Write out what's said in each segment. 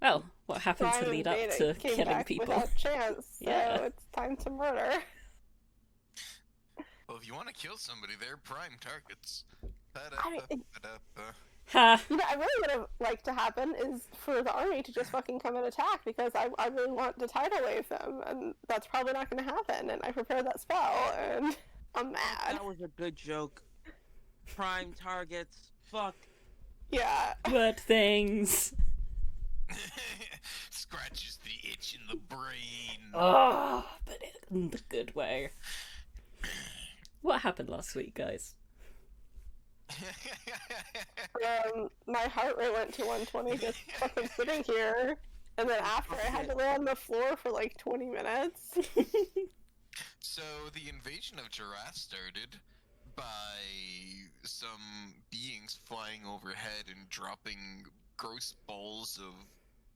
Well, what happened to Prime lead and up Beta to came killing back people? without chance, so Yeah. it's time to murder. Well, if you want to kill somebody, they're prime targets. I mean, Ha! you know, I really would have liked to happen is for the army to just fucking come and attack because I really want to tidal wave them, and that's probably not going to happen. And I prepared that spell, and I'm mad. That was a good joke. Prime targets. Fuck. Yeah. Word things. Scratches the itch in the brain. Oh, but in the good way. What happened last week, guys? My heart rate went to 120 just fucking sitting here, and then after I had to lay on the floor for like 20 minutes. So the invasion of Juras started by some beings flying overhead and dropping gross balls of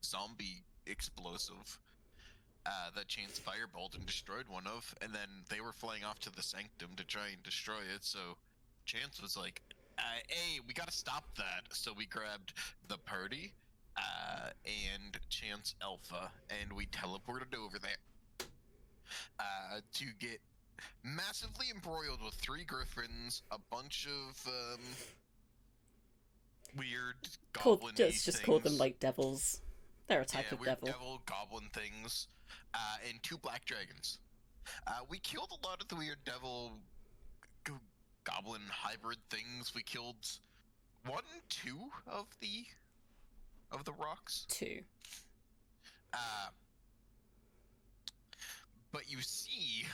zombie explosive that Chance fireballed and destroyed one of, and then they were flying off to the sanctum to try and destroy it, so Chance was like, hey, we gotta stop that. So we grabbed the party and Chance Alpha, and we teleported over there to get massively embroiled with 3 griffins, a bunch of weird goblin just call them like devils. They're a type of weird devil. Goblin things, and 2 black dragons. We killed a lot of the weird devil goblin hybrid things. We killed 2 of the rocks. 2. But you see,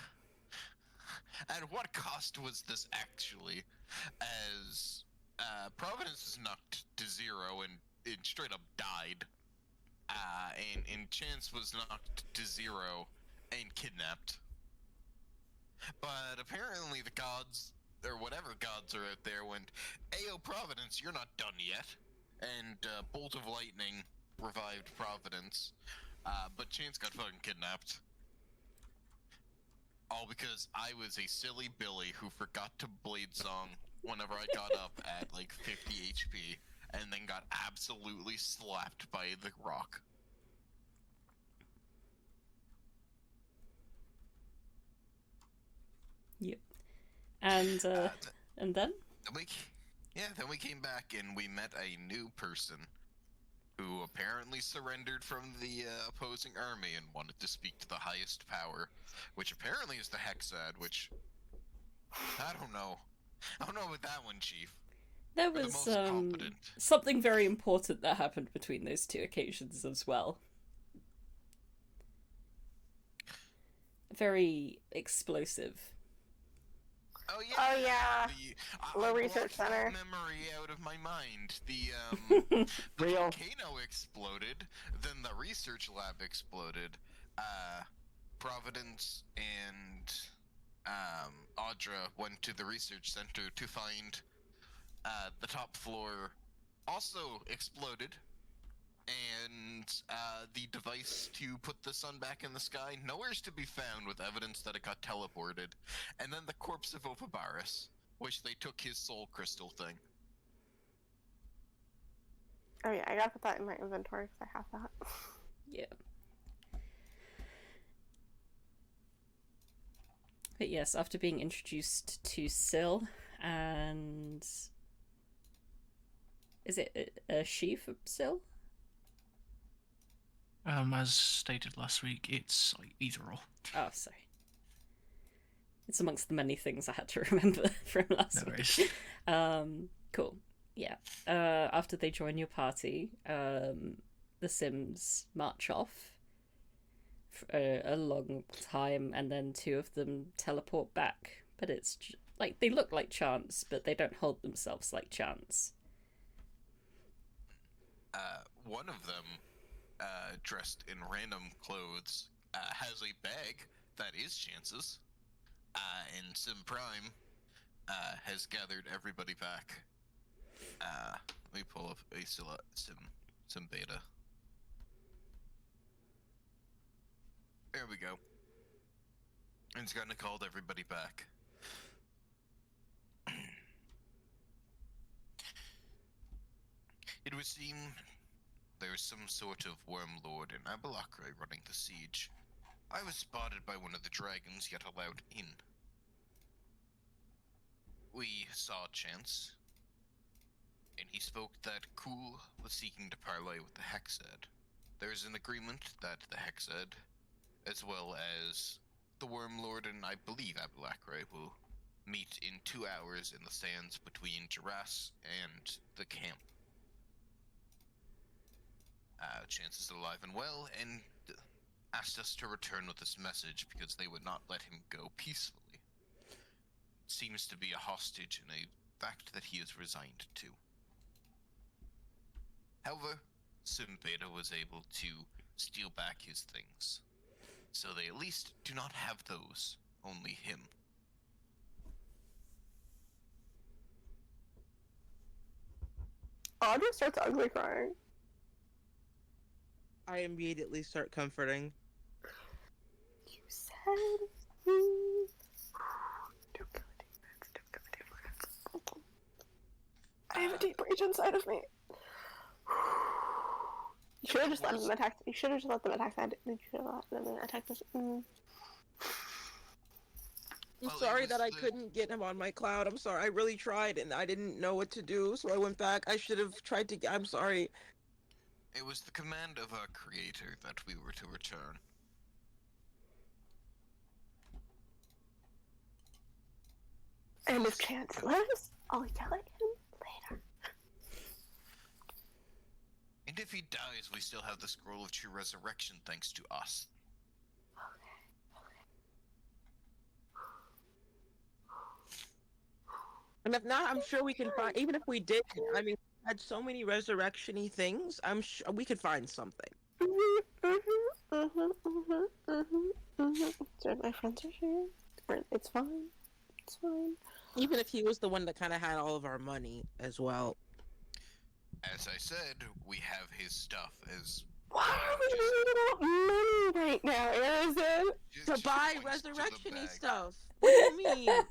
at what cost was this actually? As Providence was knocked to 0 and straight up died. And Chance was knocked to 0 and kidnapped. But apparently the gods, or whatever gods are out there, went, Ayo Providence, you're not done yet. And Bolt of Lightning revived Providence. But Chance got fucking kidnapped. All because I was a silly Billy who forgot to blade song whenever I got up at like 50 HP. And then got absolutely slapped by the rock. Yep. And then? Then we came back and we met a new person who apparently surrendered from the opposing army and wanted to speak to the highest power, which apparently is the Hexad, which I don't know. I don't know about that one, Chief. There was something very important that happened between those 2 occasions as well. Very explosive. Oh yeah. Low research center. Memory out of my mind. The volcano exploded, then the research lab exploded. Providence and Audra went to the research center to find the top floor also exploded, and the device to put the sun back in the sky nowhere's to be found, with evidence that it got teleported. And then the corpse of Ophibaris, which they took his soul crystal thing. Oh yeah, I gotta put that in my inventory because I have that. Yeah. But yes, after being introduced to Syl and... Is it a she for Syl? As stated last week, it's like either or. Oh, sorry. It's amongst the many things I had to remember from last week. Cool. Yeah. After they join your party, the Sims march off for a long time, and then 2 of them teleport back. But it's like they look like Chance, but they don't hold themselves like Chance. One of them, dressed in random clothes, has a bag that is Chance's, and Sim Prime has gathered everybody back. Let me pull up a Sim Beta. There we go. And it's gonna called everybody back. It would seem there's some sort of wormlord in Abalakra running the siege. I was spotted by one of the dragons, yet allowed in. We saw Chance, and he spoke that Cool was seeking to parley with the Hexed. There's an agreement that the Hexed, as well as the Wormlord and I believe Abalakra, will meet in 2 hours in the sands between Duras and the camp. Chance is alive and well, and asked us to return with this message because they would not let him go peacefully. Seems to be a hostage in a fact that he is resigned to. However, Simbeta was able to steal back his things, so they at least do not have those, only him. Audra starts ugly crying. I immediately start comforting. You said don't go deep. I have a deep rage inside of me. You should have just let them attack. You should have just let them attack that. You should have let them attack this. I'm sorry that I couldn't get him on my cloud. I'm sorry. I really tried and I didn't know what to do, so I went back. I should have tried to. I'm sorry. It was the command of our creator that we were to return. And if Chance lives, I'll yell at him later. And if he dies, we still have the scroll of true resurrection thanks to us. And if not, I'm sure we can find. Even if we did, I mean, we had so many resurrection-y things. I'm sure we could find something. So my friends are here. It's fine. It's fine. Even if he was the one that kind of had all of our money as well. As I said, we have his stuff as... Why are we needing about money right now, Arazid? To buy resurrection-y stuff. What do you mean?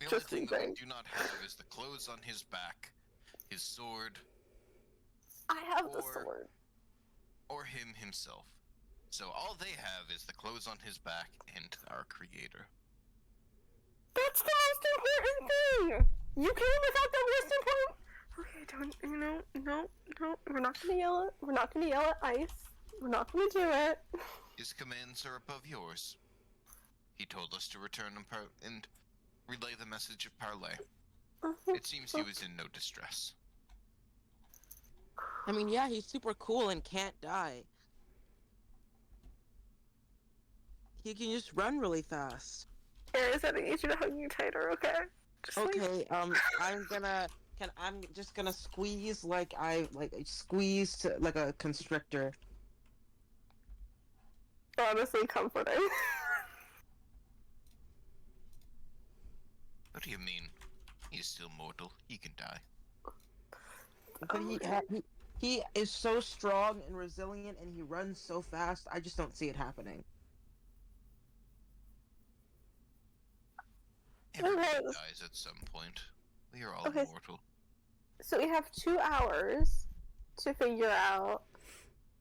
The only thing that we do not have is the clothes on his back, his sword... I have the sword. Or him himself. So all they have is the clothes on his back and our creator. That's the most important thing! You came without the most important... Okay, no, we're not gonna yell at... We're not gonna yell at Ice. We're not gonna do it. His commands are above yours. He told us to return and relay the message of parley. It seems he was in no distress. I mean, yeah, he's super cool and can't die. He can just run really fast. Arazid, I need you to hug me tighter, okay? Okay, I'm just gonna squeeze like squeeze to, like a constrictor. Honestly comforting. What do you mean? He's still mortal. He can die. But he is so strong and resilient, and he runs so fast. I just don't see it happening. Everybody dies at some point. We are all mortal. So we have 2 hours to figure out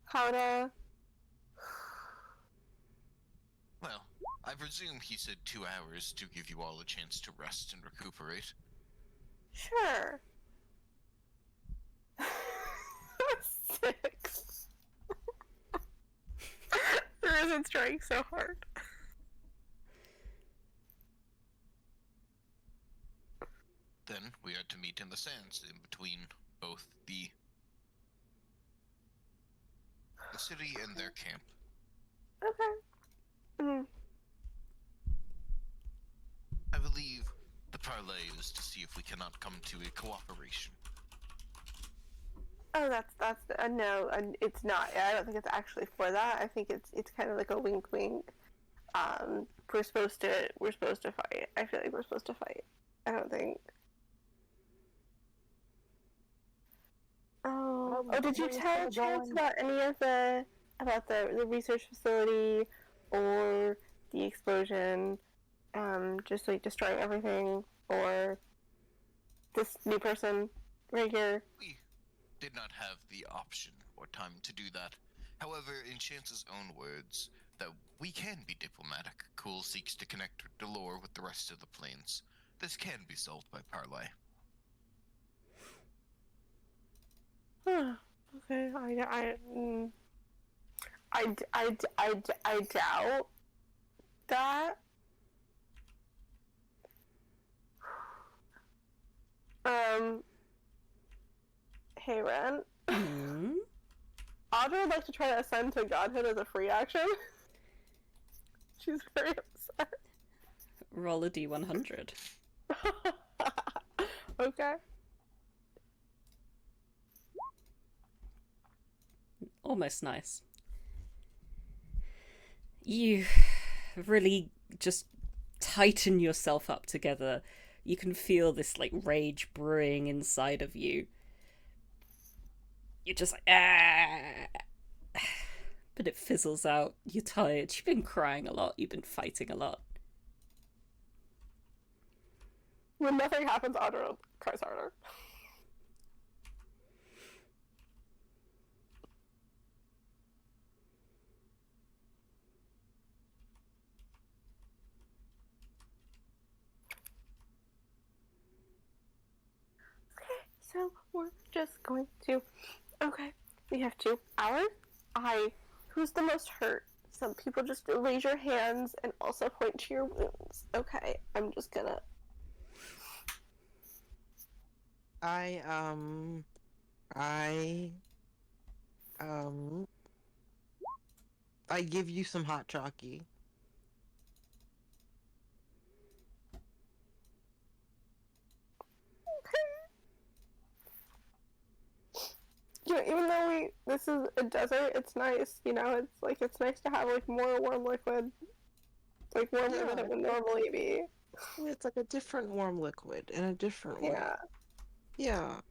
how to... Well, I presume he said 2 hours to give you all a chance to rest and recuperate. Sure. 6. There isn't trying so hard. Then we are to meet in the sands in between both the city and their camp. Okay. I believe the parley is to see if we cannot come to a cooperation. Oh, that's no, it's not. I don't think it's actually for that. I think it's kind of like a wink, wink. We're supposed to fight. I feel like we're supposed to fight. I don't think. Oh, did you tell Chance about any of the research facility or the explosion? Just like destroying everything, or this new person right here. We did not have the option or time to do that. However, in Chance's own words, that we can be diplomatic. Cool seeks to connect Delore with the rest of the planes. This can be solved by parley. Okay, I doubt that. Hey, Ren. Hmm? Audra would like to try to ascend to godhood as a free action. She's very upset. Roll a d100. Okay. Almost nice. You really just tighten yourself up together. You can feel this like rage brewing inside of you. You're just like, ah. But it fizzles out. You're tired. You've been crying a lot. You've been fighting a lot. When nothing happens, Audra cries harder. So we're just going to. Okay, we have 2 hours. Who's the most hurt? Some people just raise your hands and also point to your wounds. Okay, I'm just gonna. I give you some hot chalky. You know, even though this is a desert, it's nice. You know, it's nice to have like more warm liquid, like warmer than it would normally be. It's like a different warm liquid in a different way. Yeah.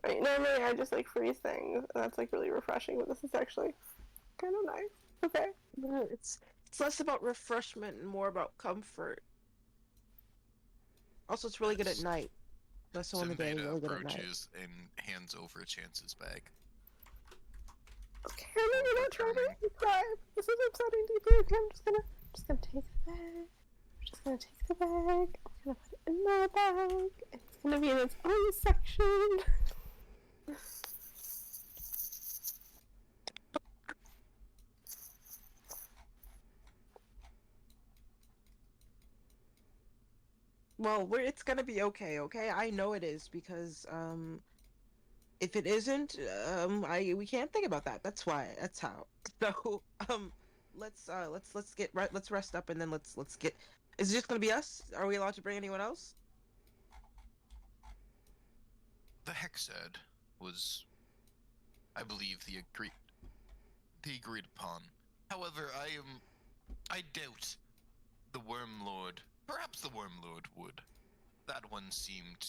Right, normally I just like freeze things, and that's like really refreshing. But this is actually kind of nice. Okay. Yeah, it's less about refreshment and more about comfort. Also, it's really good at night. That's so in the day, really good at night. Approaches and hands over Chance's bag. Okay, I'm not trying to describe. This is upsetting to you. Okay, I'm just gonna take the bag. I'm just gonna take the bag. I'm gonna put it in my bag. It's gonna be in its own section. Well, it's gonna be okay, okay? I know it is because if it isn't, we can't think about that. That's why. That's how. So, let's rest up and then let's get. Is it just gonna be us? Are we allowed to bring anyone else? The Hexad was, I believe, the agreed upon. However, I doubt the Worm Lord. Perhaps the Worm Lord would. That one seemed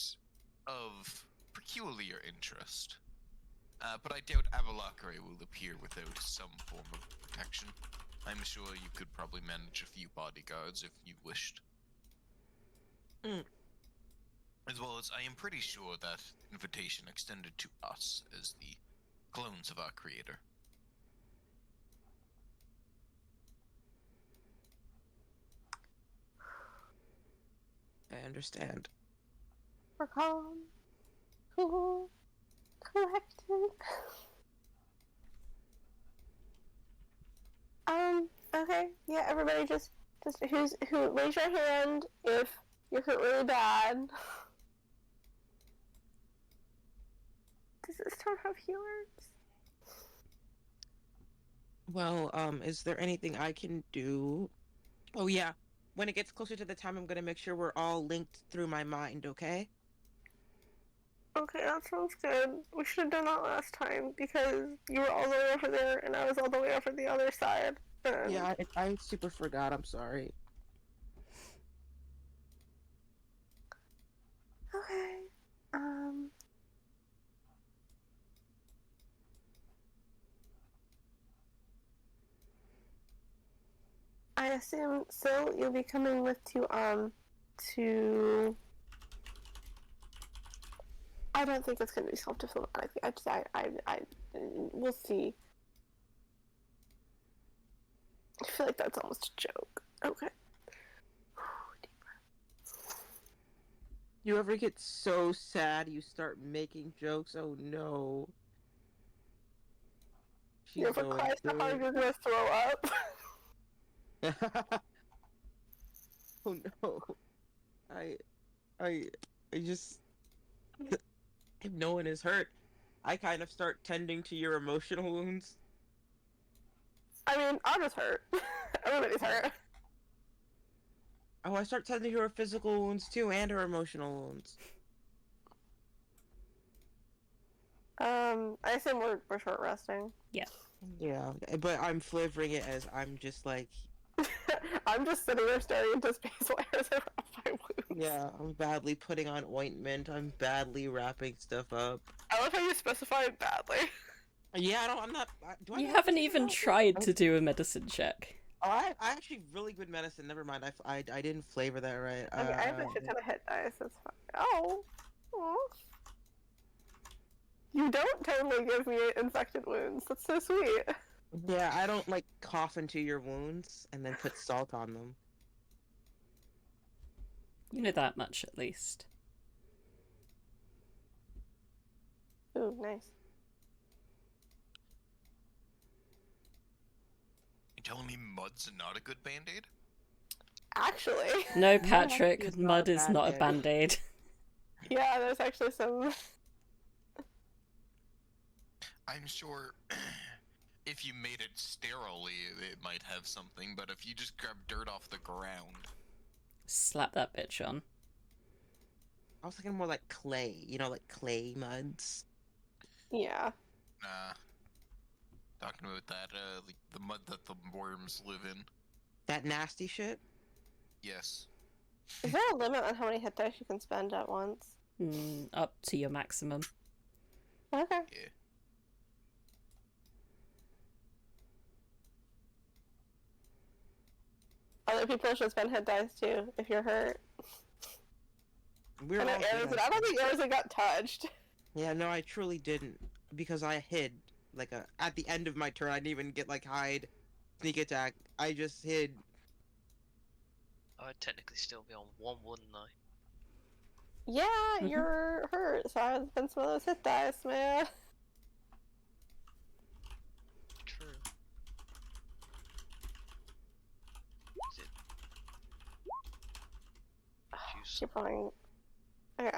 of peculiar interest. But I doubt Avalakare will appear without some form of protection. I'm sure you could probably manage a few bodyguards if you wished. As well as I am pretty sure that invitation extended to us as the clones of our creator. I understand. We're calm, cool, collected. Okay, yeah, everybody just who raise your hand if you're hurt really bad. Does this town have healers? Well, is there anything I can do? Oh yeah, when it gets closer to the time, I'm gonna make sure we're all linked through my mind, okay? Okay, that sounds good. We should have done that last time because you were all the way over there and I was all the way over the other side. And... Yeah, I super forgot. I'm sorry. Okay. I assume so. You'll be coming with to I don't think it's gonna be self-diplomatic. We'll see. I feel like that's almost a joke. Okay. You ever get so sad you start making jokes? Oh no. You ever cry so hard you're gonna throw up? Oh no. I just if no one is hurt, I kind of start tending to your emotional wounds. I mean, I'm just hurt. Everybody's hurt. Oh, I start tending to her physical wounds too, and her emotional wounds. I assume we're short resting. Yeah. Yeah, but I'm flavoring it as I'm just like... I'm just sitting there staring into space while I wrap my wounds. Yeah, I'm badly putting on ointment, I'm badly wrapping stuff up. I love how you specified badly. Yeah, I'm not... You haven't even tried to do a medicine check. Oh, I actually really good medicine. Never mind. I didn't flavor that right. I mean, I have a shit ton of hit dice. That's fine. Oh. Aww. You don't totally give me infected wounds. That's so sweet. Yeah, I don't like cough into your wounds and then put salt on them. You know that much at least. Ooh, nice. You telling me mud's not a good band-aid? Actually. No, Patrick, it's mud not a is not a band-aid. band-aid. Yeah, there's actually some... I'm sure if you made it sterilely, it might have something, but if you just grab dirt off the ground... Slap that bitch on. I was thinking more like clay, you know, like clay muds. Yeah. Nah. Talking about that, like the mud that the worms live in. That nasty shit? Yes. Is there a limit on how many hit dice you can spend at once? Up to your maximum. Okay. Yeah. Other people should spend hit dice too, if you're hurt. We're I know all Arazid, good. I don't think Arazid got touched. Yeah, no, I truly didn't. Because I hid. Like, at the end of my turn, I didn't even get, like, hide, sneak attack. I just hid. I'd technically still be on 1, wouldn't I? Yeah, you're hurt, so I would spend some of those hit dice, man. True. Is it? Juice. Keep rolling. Okay,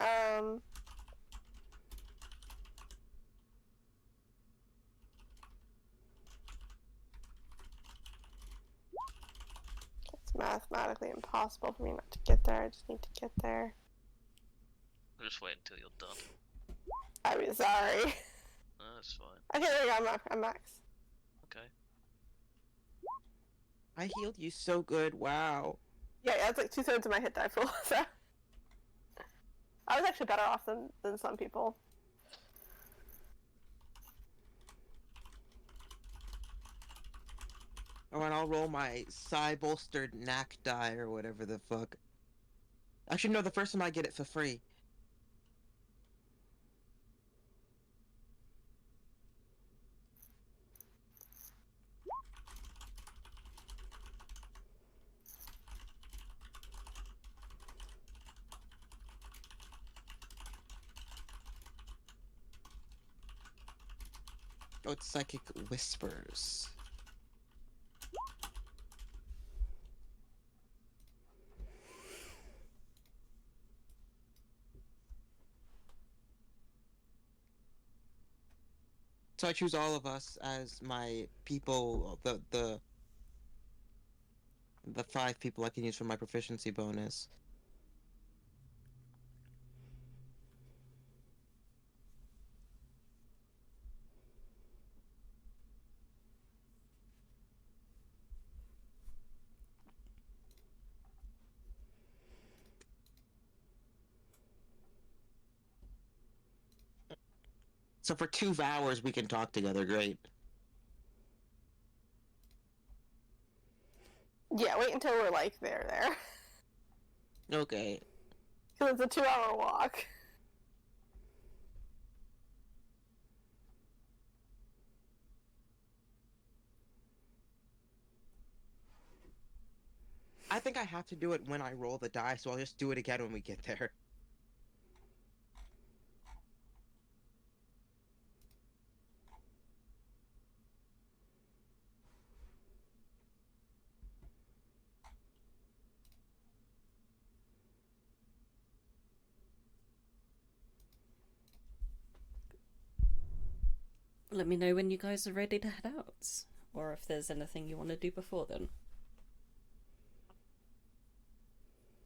it's mathematically impossible for me not to get there. I just need to get there. I'll just wait until you're done. I mean, sorry. No, that's fine. Okay, there you go. I'm max. Okay. I healed you so good, wow. Yeah, it's like 2/3 of my hit die full. So I was actually better off than some people. Oh, and I'll roll my psi-bolstered knack die or whatever the fuck. Actually, no, the first time I get it for free. Oh, it's Psychic Whispers. So I choose all of us as my people, the 5 people I can use for my proficiency bonus. So for 2 hours we can talk together, great. Yeah, wait until we're like there. Okay. Because it's a 2-hour walk. I think I have to do it when I roll the die, so I'll just do it again when we get there. Let me know when you guys are ready to head out, or if there's anything you want to do before then.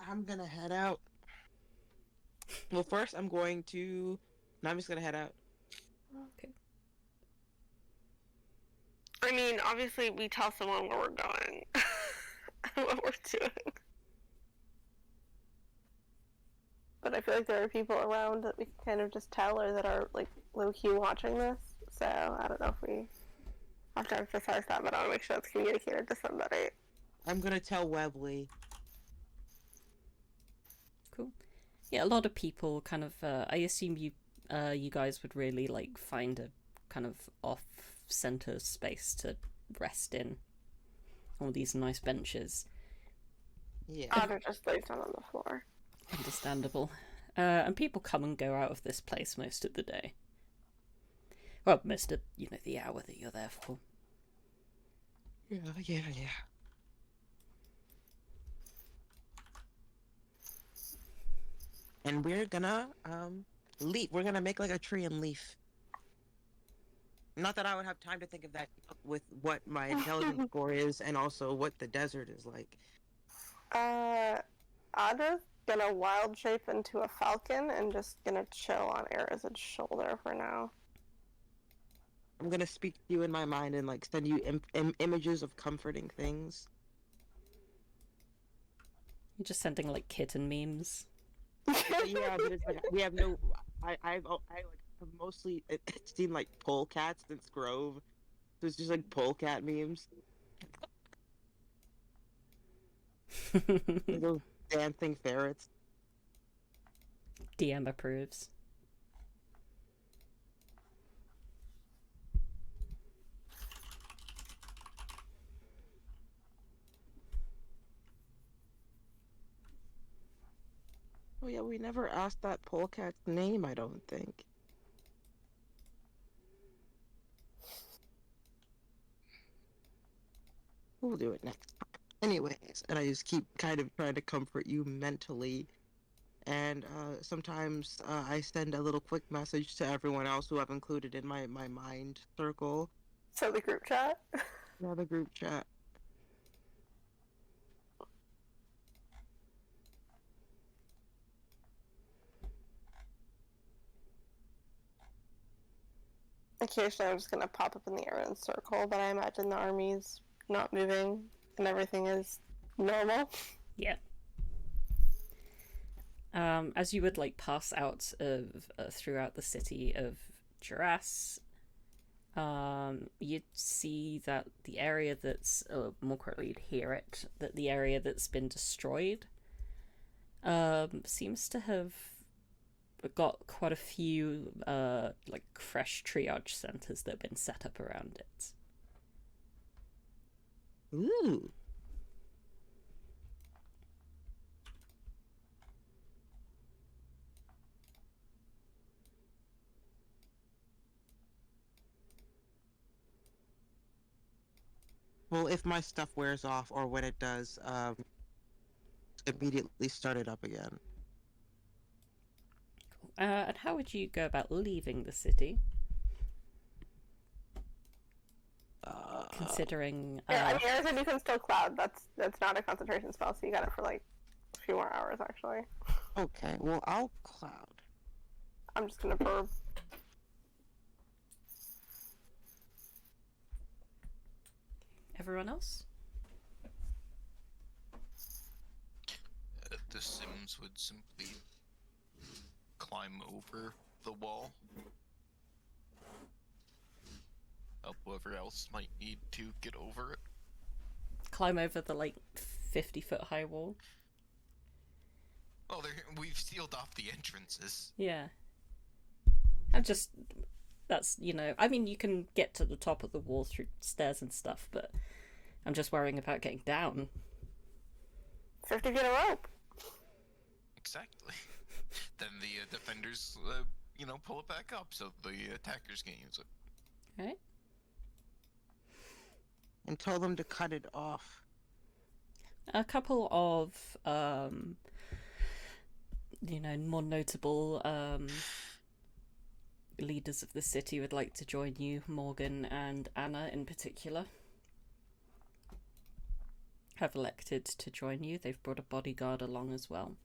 I'm gonna head out. Well, first I'm going to... No, I'm just gonna head out. Okay. I mean, obviously, we tell someone where we're going. And what we're doing. But I feel like there are people around that we can kind of just tell, or that are, like, low-key watching this. So, I don't know if we have to emphasize that, but I want to make sure it's communicated to somebody. I'm gonna tell Webley. Cool. Yeah, a lot of people kind of, I assume you guys would really, like, find a kind of off-center space to rest in. All these nice benches. Yeah. Audra just lays down on the floor. Understandable. And people come and go out of this place most of the day. Well, most of, the hour that you're there for. Yeah. And we're gonna, leaf. We're gonna make, like, a tree and leaf. Not that I would have time to think of that with what my intelligence score is, and also what the desert is like. Audra's gonna wild shape into a falcon and just gonna chill on Arazid's shoulder for now. I'm gonna speak to you in my mind and, like, send you images of comforting things. You're just sending, like, kitten memes. Yeah, but it's like we have no. I've mostly seen, like, polecats since Grove, so it's just like polecat memes. Like those dancing ferrets. DM approves. Oh yeah, we never asked that polecat's name, I don't think. We'll do it next time. Anyways, and I just keep kind of trying to comfort you mentally. And sometimes I send a little quick message to everyone else who I've included in my mind circle. So the group chat? Yeah, the group chat. Occasionally I'm just gonna pop up in the Aaron circle, but I imagine the army's not moving and everything is normal. Yeah. As you would, like, pass out of throughout the city of Duras, you'd see that the area that's, more correctly, you'd hear it, that the area that's been destroyed seems to have got quite a few, like, fresh triage centers that have been set up around it. Ooh. Well, if my stuff wears off, or when it does, immediately start it up again. Cool. And how would you go about leaving the city? Considering... Yeah, I mean, Arazid, you can still cloud. That's not a concentration spell, so you got it for, like, a few more hours, actually. Okay, well, I'll cloud. I'm just gonna burp. Everyone else? The Sims would simply climb over the wall. Help whoever else might need to get over it. Climb over the, like, 50-foot high wall? Well, we've sealed off the entrances. Yeah. I'm just... That's, I mean, you can get to the top of the wall through stairs and stuff, but I'm just worrying about getting down. 50 feet of rope. Exactly. Then the defenders, pull it back up so the attackers can use it. Alright. And tell them to cut it off. A couple of, more notable leaders of the city would like to join you, Morgan and Anna in particular. Have elected to join you. They've brought a bodyguard along as well.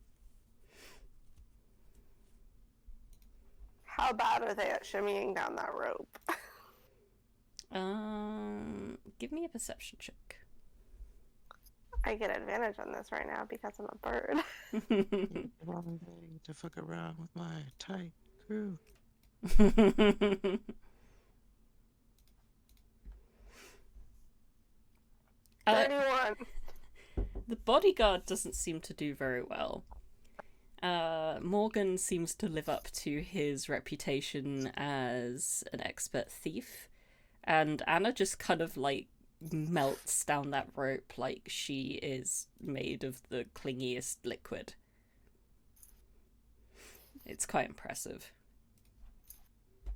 How bad are they at shimmying down that rope? Give me a perception check. I get advantage on this right now because I'm a bird. Wrong thing to fuck around with my tight crew. 31. The bodyguard doesn't seem to do very well. Morgan seems to live up to his reputation as an expert thief, and Anna just kind of melts down that rope like she is made of the clingiest liquid. It's quite impressive.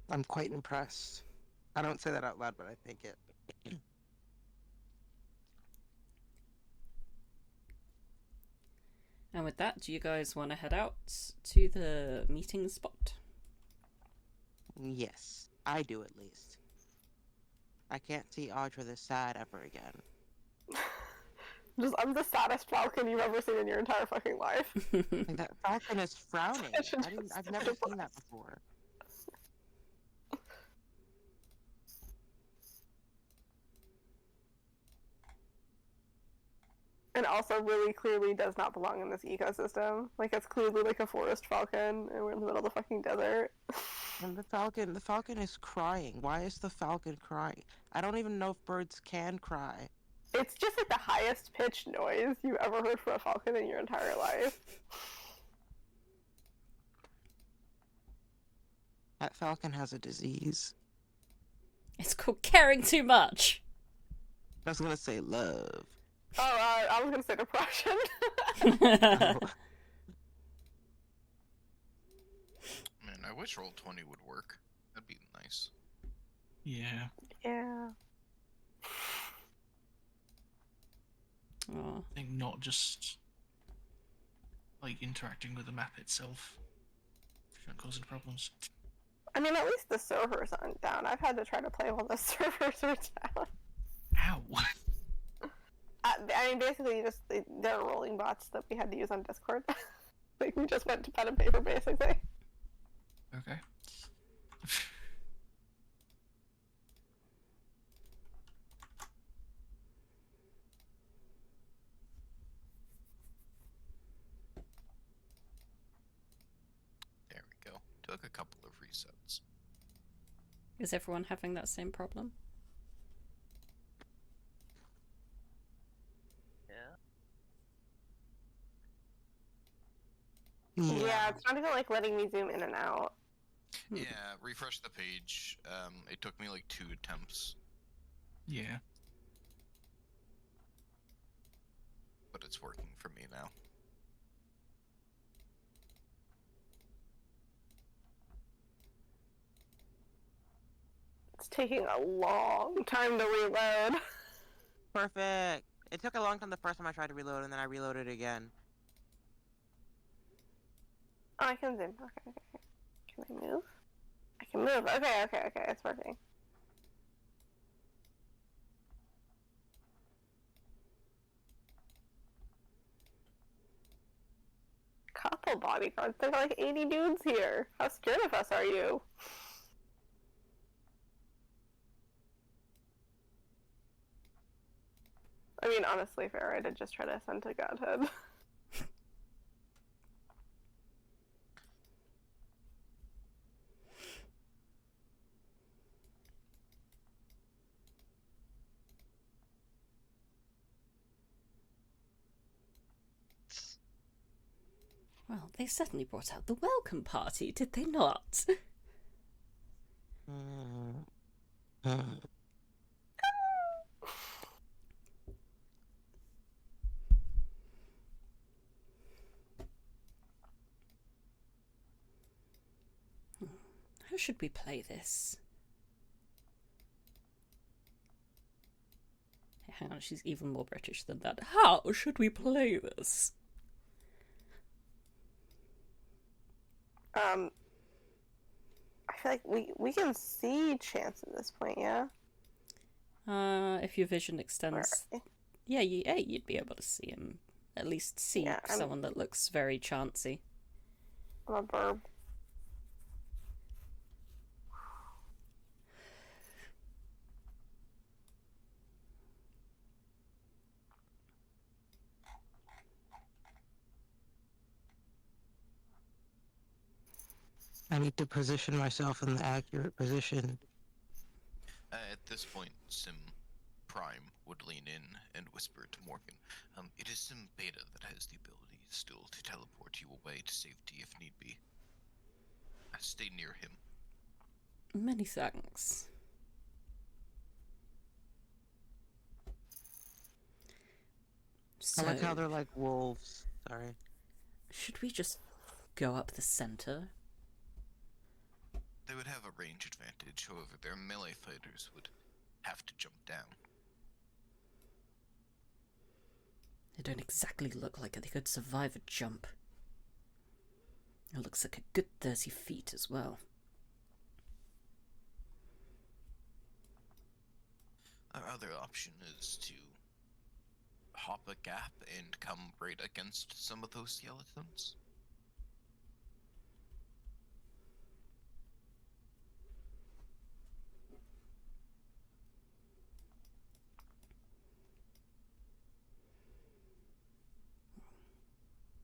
I'm quite impressed. I don't say that out loud, but I think it. And with that, do you guys want to head out to the meeting spot? Yes, I do at least. I can't see Audra this sad ever again. I'm the saddest falcon you've ever seen in your entire fucking life. Like, that falcon is frowning. I've never seen that before. And also really clearly does not belong in this ecosystem. Like, it's clearly like a forest falcon, and we're in the middle of the fucking desert. And the falcon is crying. Why is the falcon crying? I don't even know if birds can cry. It's just like the highest pitched noise you've ever heard from a falcon in your entire life. That falcon has a disease. It's called caring too much. I was gonna say love. Oh, I was gonna say depression. Oh. Man, I wish Roll20 would work. That'd be nice. Yeah. Yeah. Oh. I think not just interacting with the map itself shouldn't cause any problems. I mean, at least the servers aren't down. I've had to try to play while the servers are down. Ow! I mean, basically, they're rolling bots that we had to use on Discord. Like, we just went to pen and paper, basically. Okay. There we go. Took a couple of resets. Is everyone having that same problem? Yeah, it's not even like letting me zoom in and out. Yeah, refresh the page. It took me 2 attempts, Yeah. but it's working for me now. It's taking a long time to reload. Perfect. It took a long time the first time I tried to reload, and then I reloaded again. Oh, I can zoom. Okay. Can I move? I can move. Okay. It's working. Couple bodyguards. There's 80 dudes here. How scared of us are you? I mean, honestly, fair. I did just try to ascend to godhood. Well, they certainly brought out the welcome party, did they not? How should we play this? Hang on, she's even more British than that. How should we play this? I feel like we can see Chance at this point, yeah? If your vision extends... Yeah, you'd be able to see him. At least see someone that looks very chancy. I'm a burb. I need to position myself in the accurate position. At this point, Sim Prime would lean in and whisper to Morgan, it is Sim Beta that has the ability still to teleport you away to safety if need be. Stay near him. Many thanks. So, I like how they're like wolves. Sorry. Should we just go up the center? They would have a range advantage, however their melee fighters would have to jump down. They don't exactly look like they could survive a jump. It looks like a good 30 feet as well. Our other option is to hop a gap and come right against some of those skeletons.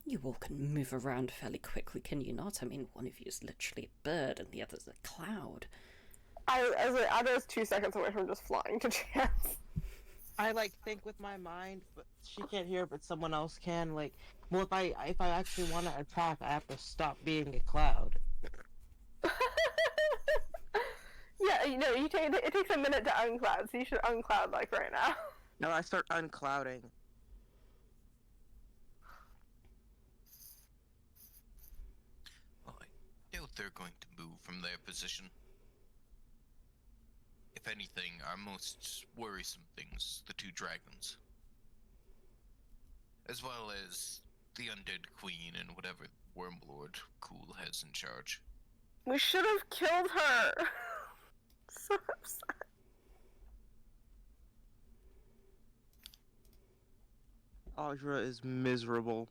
You all can move around fairly quickly, can you not? I mean, one of you is literally a bird and the other's a cloud. Audra's 2 seconds away from just flying to Chance. I like think with my mind, but she can't hear, but someone else can. Like, well, if I actually want to attack, I have to stop being a cloud. Yeah, you know, it takes a minute to uncloud, so you should uncloud like right now. No, I start unclouding. Well, I doubt they're going to move from their position. If anything, our most worrisome things, the 2 dragons. As well as the undead queen and whatever Wormlord Cool has in charge. We should have killed her! So upset. Audra is miserable.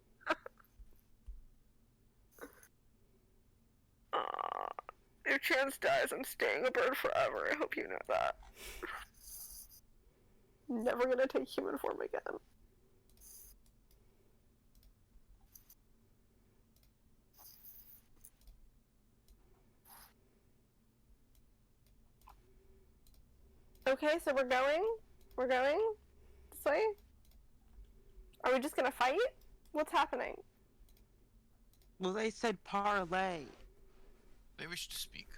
If Chance dies, I'm staying a bird forever. I hope you know that. Never gonna take human form again. Okay, so we're going? We're going? This way? Are we just gonna fight? What's happening? Well, they said parlay. They wish to speak.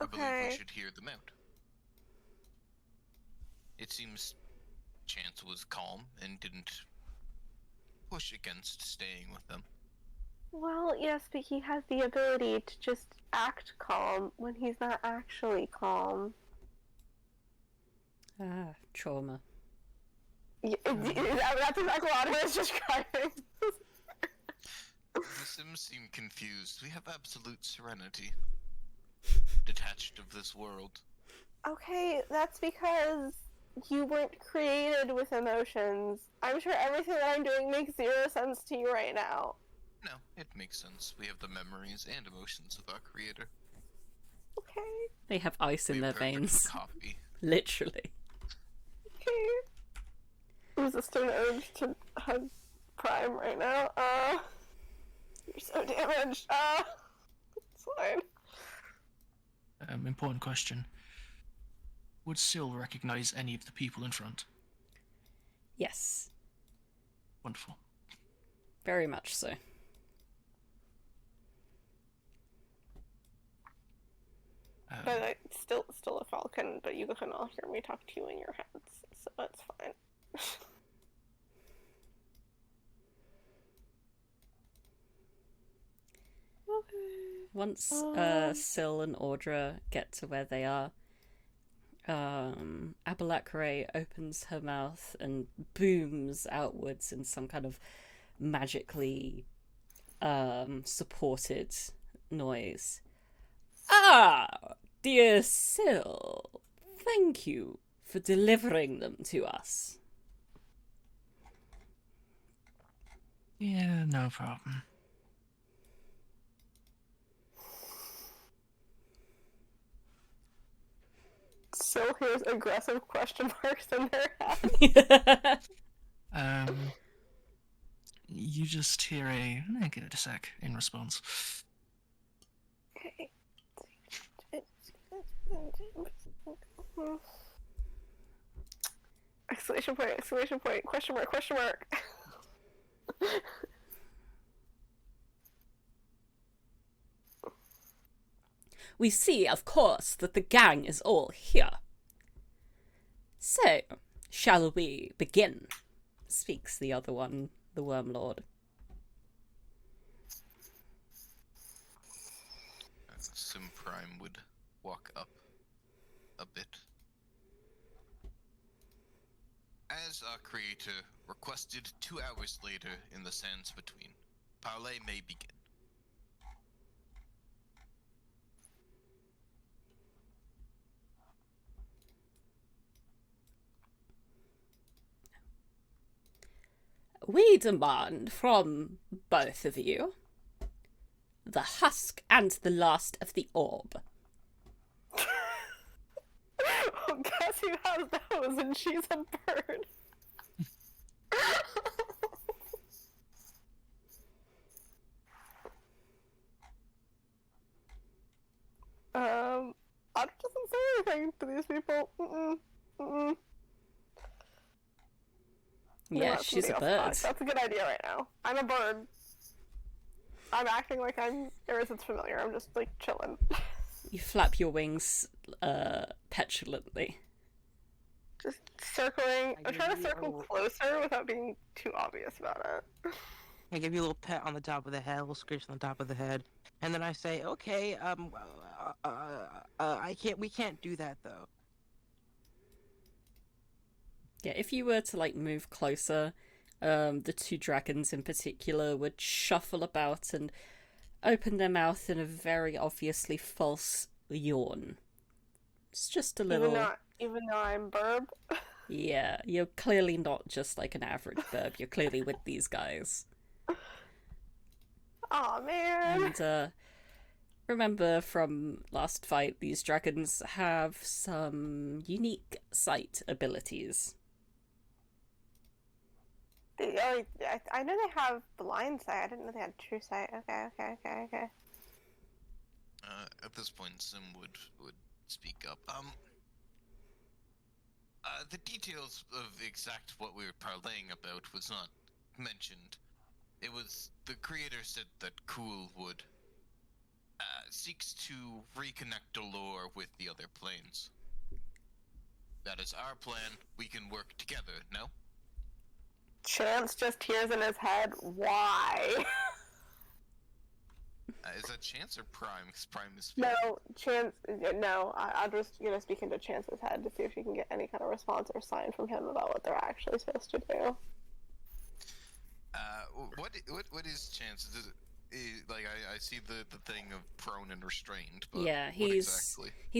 Okay. I believe we should hear them out. It seems Chance was calm and didn't push against staying with them. Well, yes, but he has the ability to just act calm when he's not actually calm. Ah, trauma. Yeah, that's exactly what I was describing. The Sims seem confused. We have absolute serenity. Detached of this world. Okay, that's because you weren't created with emotions. I'm sure everything that I'm doing makes 0 sense to you right now. No, it makes sense. We have the memories and emotions of our creator. Okay. They have ice in their veins. Copy. Literally. Okay. Resist an urge to hug Prime right now. You're so damaged. It's fine. Important question. Would Syl recognize any of the people in front? Yes. Wonderful. Very much so. But still a falcon, but you can all hear me talk to you in your heads, so that's fine. Okay. Once Syl and Audra get to where they are, Abalakare opens her mouth and booms outwards in some kind of magically supported noise. Ah, dear Syl, thank you for delivering them to us. Yeah, no problem. So here's aggressive question marks in their head. You just hear a give it a sec in response. Okay. Exclamation point, question mark. We see, of course, that the gang is all here. So, shall we begin? Speaks the other one, the Worm Lord. Sim Prime would walk up a bit. As our creator requested 2 hours later in the sands between, parley may begin. We demand from both of you the husk and the last of the orb. Well, guess who has those and she's a bird. Audra doesn't say anything to these people. Yeah, she's a bird. That's a good idea right now. I'm a bird. I'm acting like I'm Arazid's familiar. I'm just like chilling. You flap your wings petulantly. Just circling. I'm trying to circle closer without being too obvious about it. I give you a little pet on the top of the head, a little scratch on the top of the head, and then I say, "Okay, we can't do that though." Yeah, if you were to like move closer, the 2 dragons in particular would shuffle about and open their mouth in a very obviously false yawn. It's just a little. Even though I'm burb. Yeah, you're clearly not just like an average burb. You're clearly with these guys. Aw, man. And remember from last fight, these dragons have some unique sight abilities. I know they have blind sight. I didn't know they had true sight. Okay. At this point, Sim would speak up. The details of exact what we were parlaying about was not mentioned. It was the creator said that Cool would seeks to reconnect Dolor with the other planes. That is our plan. We can work together. No? Chance just hears in his head, why? Is that Chance or Prime? Because Prime is... No, Chance... No, I'm just going to speak into Chance's head to see if you can get any kind of response or sign from him about what they're actually supposed to do. What is Chance? I see the thing of prone and restrained, but yeah, he's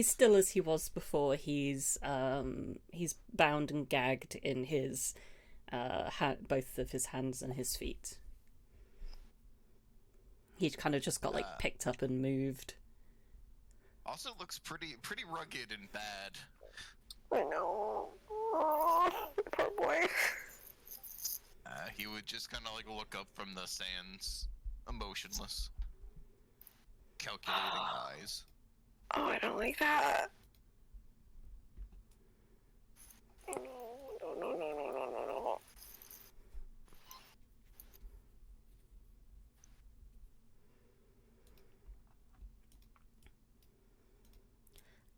still as he was before. He's bound and gagged in his both of his hands and his feet. He kind of just got like picked up and moved. Also looks pretty rugged and bad. I know. Oh, poor boy. He would just kind of like look up from the sands, emotionless, calculating eyes. Oh, I don't like that. No.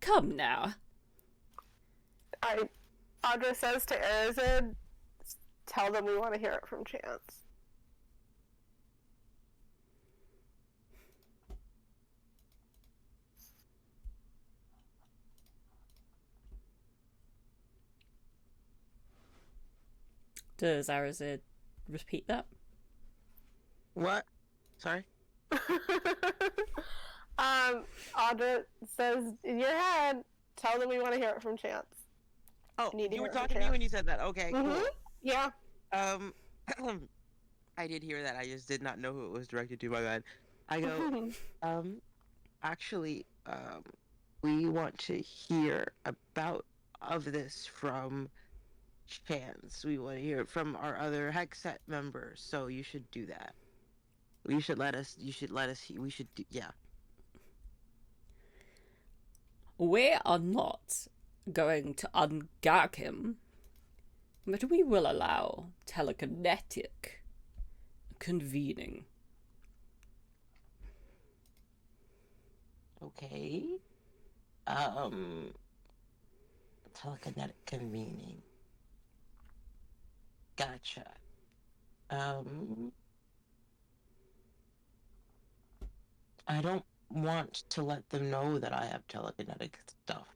Come now. Audra says to Arazid, tell them we want to hear it from Chance. Does Arazid repeat that? What? Sorry? Audra says, in your head, tell them we want to hear it from Chance. Oh, Need to you were hear it from talking to me Chance. when you said that. Okay, cool. Yeah. I did hear that. I just did not know who it was directed to. My bad. I go, actually, we want to hear about this from Chance. We want to hear it from our other Hexet members. So you should do that. You should let us. We should do. Yeah. We are not going to ungag him, but we will allow telekinetic convening. Okay. Telekinetic convening. Gotcha. I don't want to let them know that I have telekinetic stuff.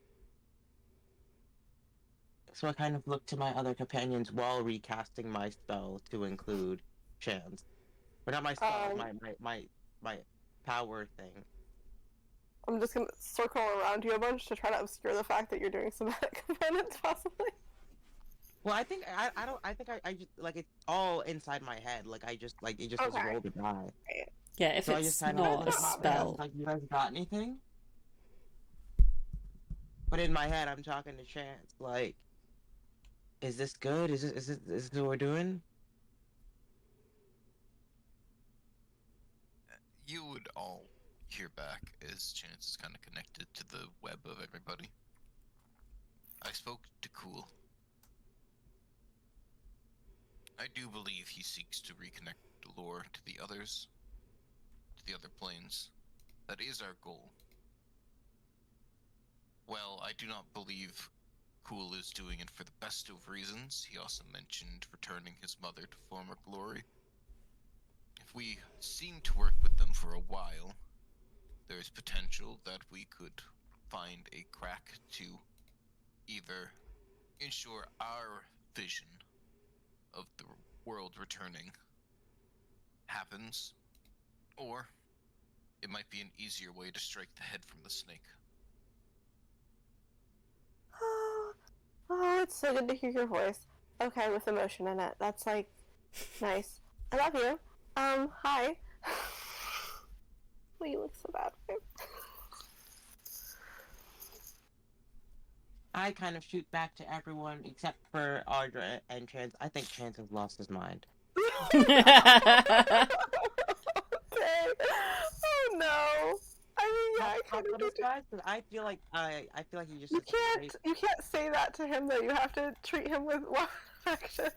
So I kind of look to my other companions while recasting my spell to include Chance. But not my spell, my power thing. I'm just gonna circle around you a bunch to try to obscure the fact that you're doing somatic components, possibly. Well, I think I just like it's all inside my head. Like I just like it just was rolled a die. Yeah, if So it's I not a spell. Like, you guys got anything? But in my head, I'm talking to Chance. Like, is this good? Is this what we're doing? You would all hear back as Chance is kind of connected to the web of everybody. I spoke to Cool. I do believe he seeks to reconnect Lore to the others, to the other planes. That is our goal. Well, I do not believe Cool is doing it for the best of reasons. He also mentioned returning his mother to former glory. If we seem to work with them for a while, there is potential that we could find a crack to either ensure our vision of the world returning happens, or it might be an easier way to strike the head from the snake. Oh, it's so good to hear your voice. Okay, with emotion in it. That's like nice. I love you. Hi. Well, you look so bad. I kind of shoot back to everyone except for Audra and Chance. I think Chance has lost his mind. Okay. Oh no. I mean, yeah, I kind of do. Because I feel like he just. You can't say that to him though. You have to treat him with one action.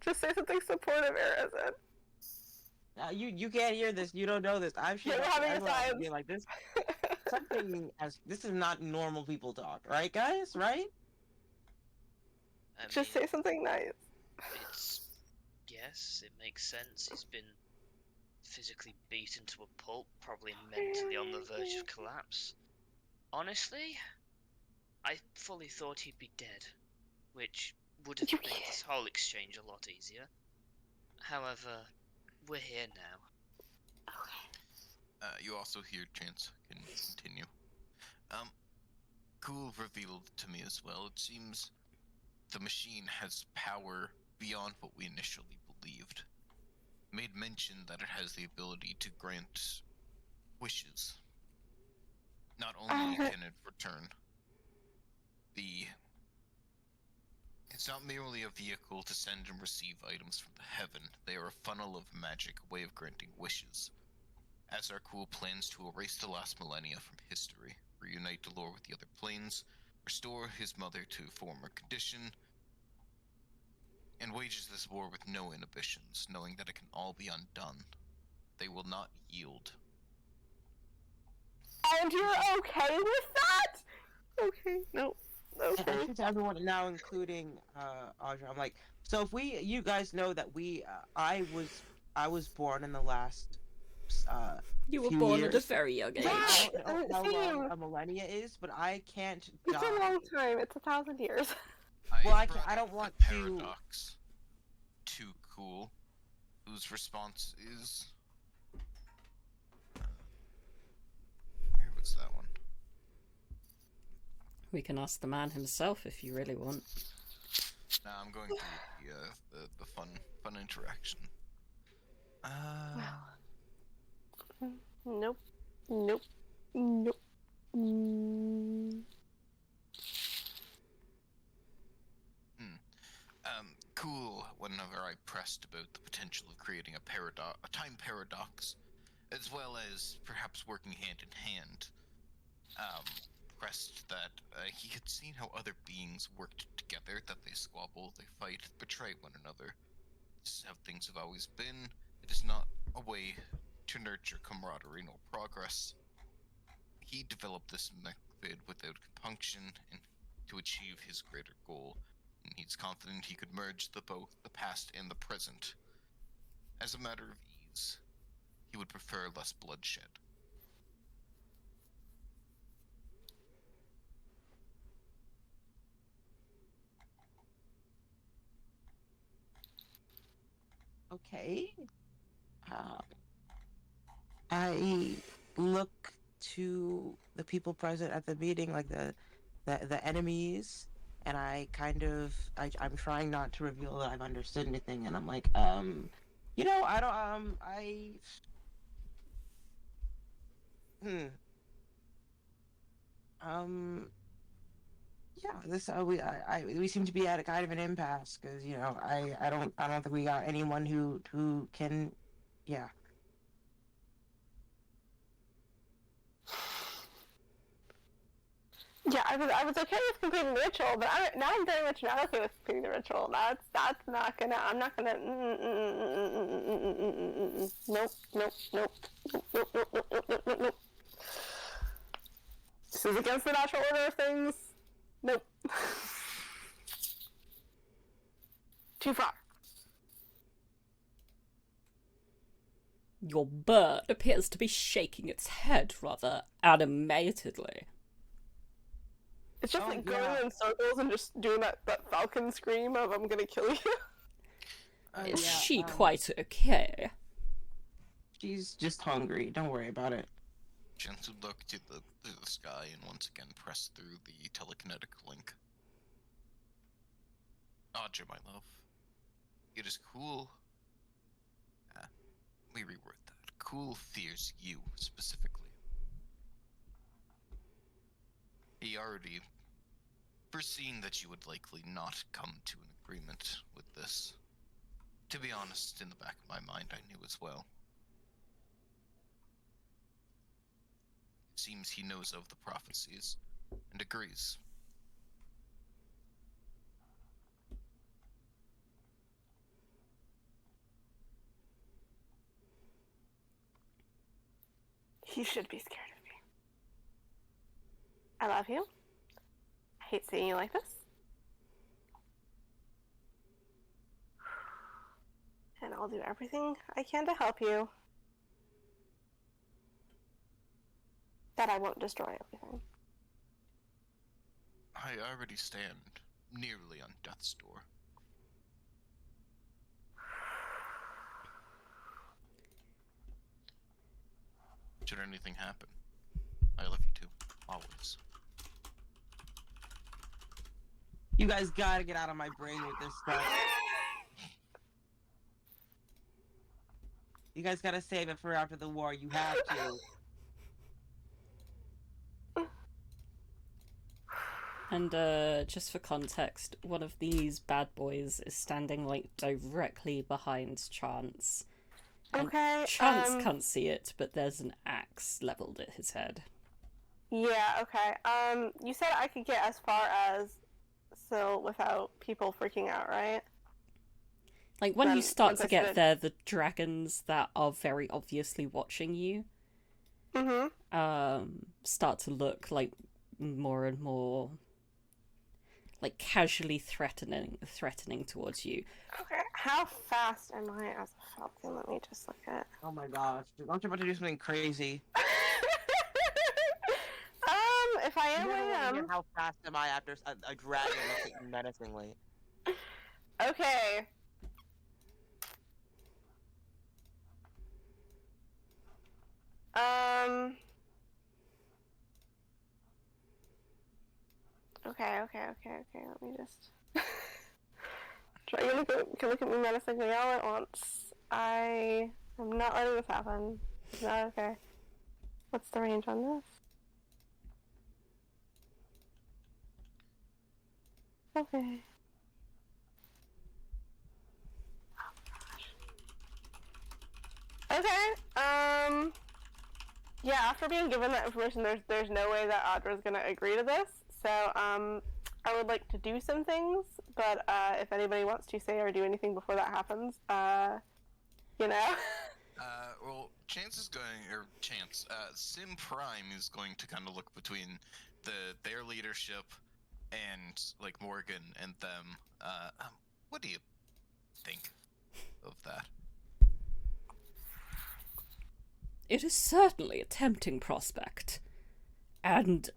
Just say something supportive, Arazid. You can't hear this. You don't know this. I'm sure. Yeah, we're having a time. Like this. Something as this is not normal people talk, right, guys? Right? Just say something nice. Yes, it makes sense. He's been physically beaten to a pulp, probably mentally on the verge of collapse. Honestly, I fully thought he'd be dead, which would have made this whole exchange a lot easier. However, we're here now. You also hear Chance can continue. Cool revealed to me as well. It seems the machine has power beyond what we initially believed. Made mention that it has the ability to grant wishes. Not only can it return it's not merely a vehicle to send and receive items from the heaven. They are a funnel of magic, a way of granting wishes. As our Cool plans to erase the last millennia from history, reunite Delore with the other planes, restore his mother to former condition, and wages this war with no inhibitions, knowing that it can all be undone. They will not yield. And you're okay with that? Okay, no. Okay. And to everyone now, including Audra, I'm like, so if you guys know that I was born in the last You were few born years. at a very young age. I don't know how long a millennia is, but I can't die. It's a long time. It's 1,000 years. Well, I brought don't up want the to. paradox. Too cool. Whose response is. Where was that one? We can ask the man himself if you really want. Nah, I'm going through the fun interaction. Nope. Nope. Nope. Cool. Whenever I pressed about the potential of creating a time paradox, as well as perhaps working hand in hand, pressed that he had seen how other beings worked together, that they squabble, they fight, betray one another. This is how things have always been. It is not a way to nurture camaraderie nor progress. He developed this method without compunction and to achieve his greater goal, and he's confident he could merge both the past and the present. As a matter of ease, he would prefer less bloodshed. Okay. I look to the people present at the meeting, like the enemies, and I'm trying not to reveal that I've understood anything, and I'm like, you know, I don't, yeah, this we seem to be at a kind of an impasse because you know I don't think we got anyone who can, yeah. Yeah, I was okay with completing the ritual, but I'm very much not okay with completing the ritual. That's not gonna. I'm not gonna. Nope. This is against the natural order of things. Nope. Too far. Your bird appears to be shaking its head rather animatedly. It's just like going in circles and just doing that falcon scream of "I'm gonna kill you." Is she quite okay? She's just hungry. Don't worry about it. Jensen looked to the sky and once again pressed through the telekinetic link. Audra, my love. It is cool. Let me reword that. Cool fears you, specifically. He already foreseen that you would likely not come to an agreement with this. To be honest, in the back of my mind, I knew as well. It seems he knows of the prophecies and agrees. He should be scared of me. I love you. I hate seeing you like this. And I'll do everything I can to help you. That I won't destroy everything. I already stand nearly on death's door. Should anything happen, I love you too, always. You guys gotta get out of my brain with this stuff. You guys gotta save it for after the war. You have to. And just for context, one of these bad boys is standing like directly behind Chance. And Okay. Chance can't see it, but there's an axe leveled at his head. Yeah. Okay. You said I could get as far as Syl without people freaking out, right? Like when you start to get good. there, the dragons that are very obviously watching you, start to look like more and more like casually threatening towards you. Okay. How fast am I as a falcon? Let me just look at. Oh my gosh. Aren't you about to do something crazy? If I am, I am. How fast am I after a dragon looks at you menacingly? Okay. Okay. Let me just. Dragon can look at me menacingly all at once. I am not letting this happen. It's not okay. What's the range on this? Okay. Okay. Yeah, after being given that information, there's no way that Audra's gonna agree to this. So, I would like to do some things, but if anybody wants to say or do anything before that happens, you know. Well, Chance is going, or Chance, Sim Prime is going to kind of look between their leadership and like Morgan and them. What do you think of that? It is certainly a tempting prospect, and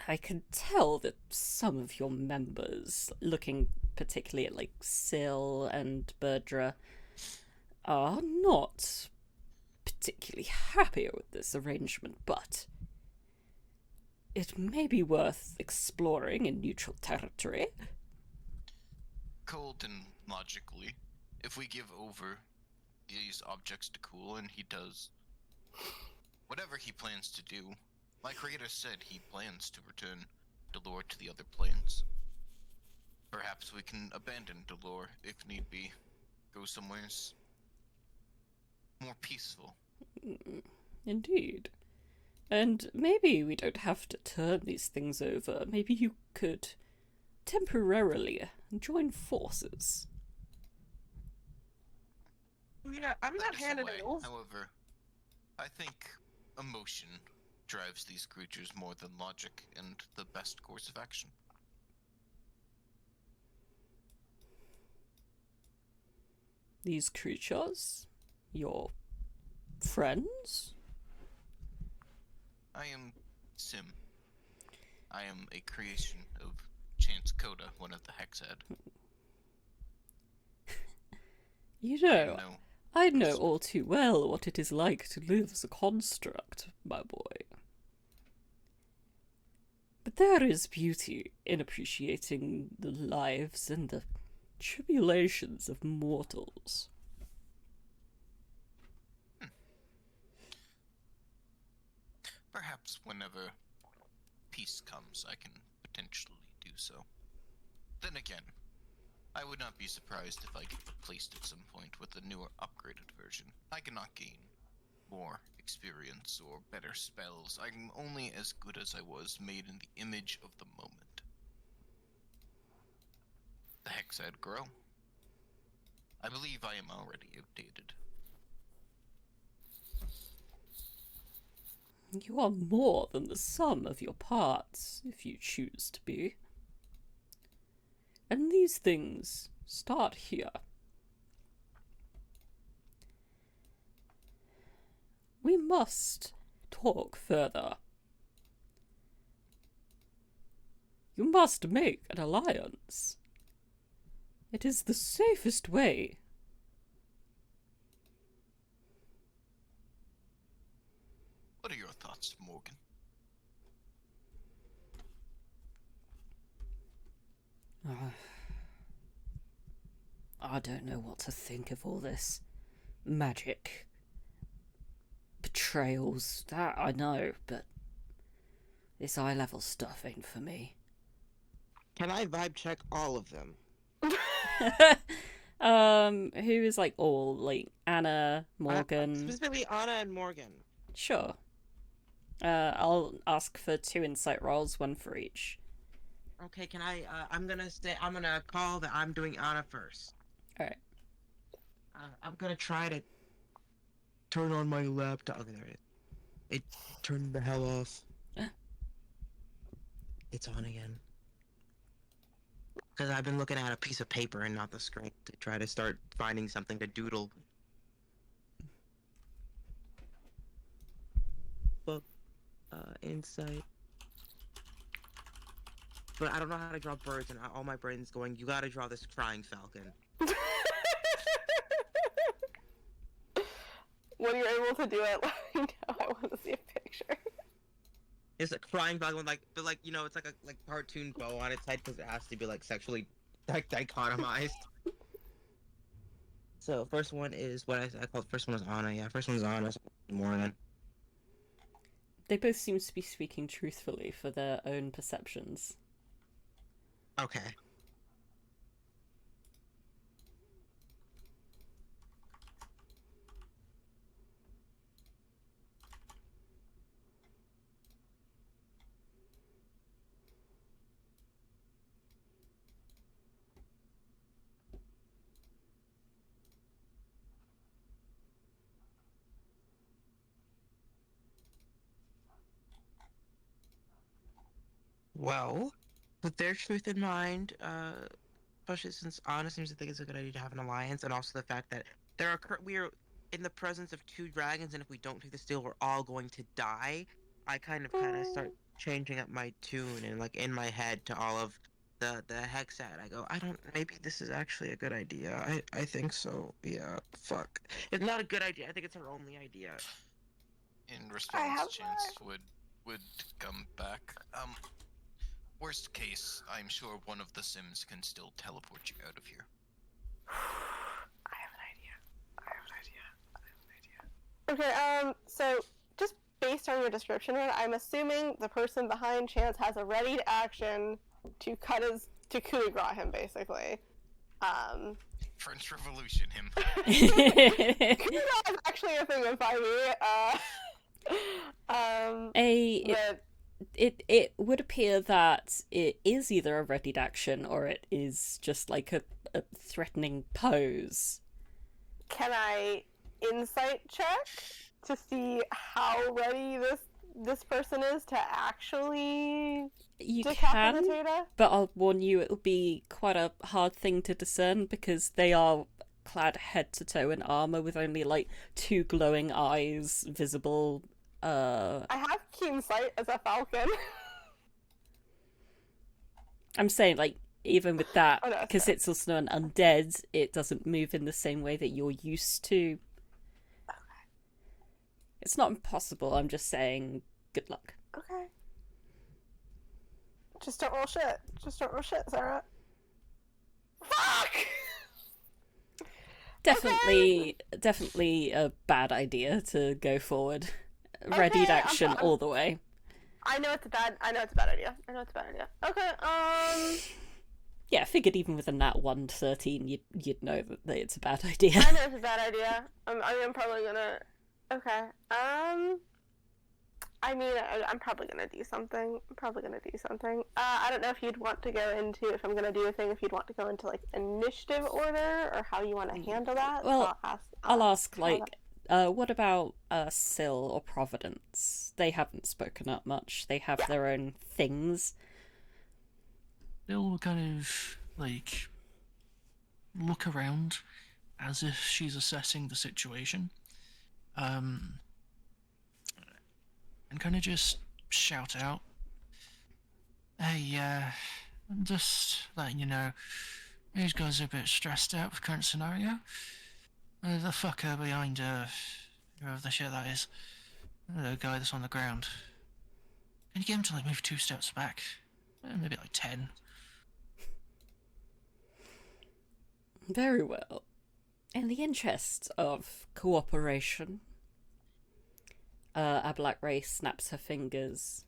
I can tell that some of your members, looking particularly at like Syl and Berdra, are not particularly happy with this arrangement, but it may be worth exploring in neutral territory. Cold and logically, if we give over these objects to Cool and he does whatever he plans to do, like Creator said, he plans to return Delore to the other planes. Perhaps we can abandon Delore if need be, go somewhere more peaceful. Indeed. And maybe we don't have to turn these things over. Maybe you could temporarily join forces. Yeah, I'm not handing it over. However, I think emotion drives these creatures more than logic and the best course of action. These creatures? Your friends? I am Sim. I am a creation of Chance Koda, one of the Hexad. You know, I know all too well what it is like to live as a construct, my boy. But there is beauty in appreciating the lives and the tribulations of mortals. Perhaps whenever peace comes, I can potentially do so. Then again, I would not be surprised if I get replaced at some point with a newer, upgraded version. I cannot gain more experience or better spells. I'm only as good as I was, made in the image of the moment. The Hexad grow. I believe I am already outdated. You are more than the sum of your parts, if you choose to be. And these things start here. We must talk further. You must make an alliance. It is the safest way. What are your thoughts, Morgan? I don't know what to think of all this. Magic. Betrayals, that I know, but this high-level stuff ain't for me. Can I vibe check all of them? Who is like all, like Anna, Morgan? Specifically Anna and Morgan. Sure. I'll ask for 2 insight rolls, 1 for each. Okay, can I, I'm gonna call that I'm doing Anna first. Alright. I'm gonna try to turn on my laptop. Okay, there it is. It turned the hell off. It's on again. Because I've been looking at a piece of paper and not the screen to try to start finding something to doodle. Book, insight. but I don't know how to draw birds, and all my brain's going, you gotta draw this crying falcon. When you're able to do it, let me know. I want to see a picture. It's a crying falcon with you know, it's like a cartoon bow on its head because it has to be like sexually dichotomized. So first one is what I called. First one was Anna. Yeah, first one was Anna. Morning. They both seem to be speaking truthfully for their own perceptions. Okay. Well, with their truth in mind, especially since Anna seems to think it's a good idea to have an alliance, and also the fact that we are in the presence of 2 dragons, and if we don't take the steel, we're all going to die. I kind of start changing up my tune and like in my head to all of the hexad. I go, maybe this is actually a good idea. I think so. Yeah. Fuck. It's not a good idea. I think it's our only idea. In response, Chance would come back. Worst case, I'm sure one of the Sims can still teleport you out of here. I have an idea. Okay, so just based on your description, I'm assuming the person behind Chance has a ready action to coup de grace him, basically. French Revolution him. Coup de grace is actually a thing in 5e. It would appear that it is either a readied action or it is just like a threatening pose. Can I insight check to see how ready this person is to actually decapitate her? But I'll warn you, it'll be quite a hard thing to discern because they are clad head to toe in armor with only like 2 glowing eyes visible. I have keen sight as a falcon. I'm saying, like, even with that, because it's also an undead, it doesn't move in the same way that you're used to. Okay. It's not impossible, I'm just saying, good luck. Okay. Just don't roll shit. Just don't roll shit, Sarah. Fuck! Definitely a bad idea to go forward. Readied action all the way. I know it's a bad idea. Okay, Yeah, I figured even with a nat 113, you'd know that it's a bad idea. I know it's a bad idea. I'm probably gonna... Okay, I mean, I'm probably gonna do something. I don't know if you'd want to go into, if I'm gonna do a thing, if you'd want to go into, like, initiative order, or how you want to handle that. Well, I'll ask, like... what about Syl or Providence? They haven't spoken up much. They have their own things. They'll kind of, like, look around as if she's assessing the situation. And kind of just shout out, "Hey, I'm just letting you know, these guys are a bit stressed out with the current scenario. The fucker behind, whoever the shit that is, the guy that's on the ground. Can you get him to, like, move 2 steps back? Maybe, like, 10. Very well. In the interest of cooperation, a Black Ray snaps her fingers.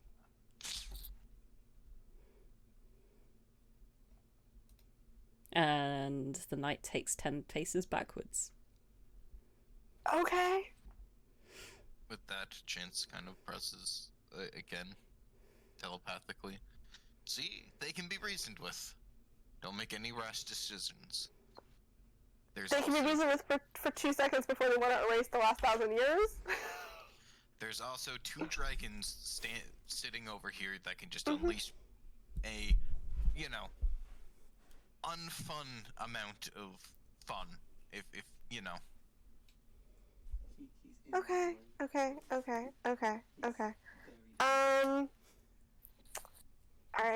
And the knight takes 10 paces backwards. Okay. With that, Chance kind of presses again, telepathically. See, they can be reasoned with. Don't make any rash decisions. They can be reasoned with for 2 seconds before they want to erase the last 1,000 years. There's also 2 dragons sitting over here that can just unleash a, unfun amount of fun. If you know. Okay. Alright,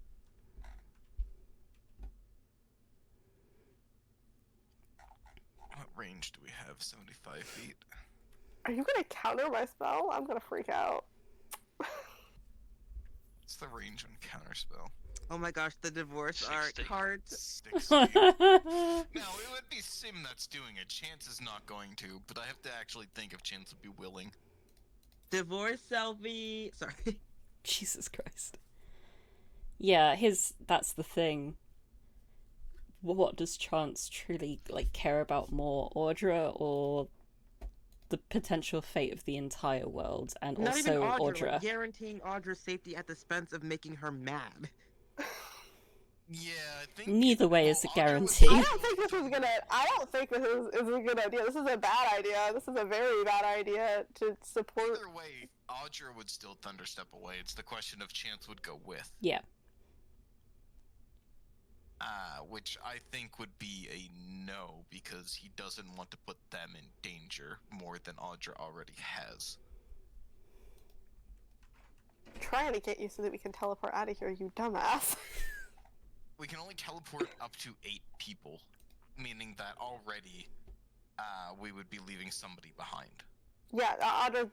range do we have? 75 feet? Are you gonna counter my spell? I'm gonna freak out. What's the range on counterspell? Oh my gosh, the divorce art 60. cards. 60. Now, it would be Sim that's doing it. Chance is not going to, but I have to actually think if Chance would be willing. Divorce selfie. Sorry. Jesus Christ. Yeah, that's the thing. What does Chance truly care about more, Audra or the potential fate of the entire world, and Not also even Audra? like guaranteeing Audra's safety at the expense of making her mad. Yeah, I think Neither way is a Audra guarantee. I don't think this is a good idea. This is a bad idea. This is a very bad idea to support. Either way, Audra would still thunderstep away. It's the question of Chance would go with. Yeah. Which I think would be a no, because he doesn't want to put them in danger more than Audra already has. I'm trying to get you so that we can teleport out of here, you dumbass. We can only teleport up to 8 people, meaning that already we would be leaving somebody behind. Yeah,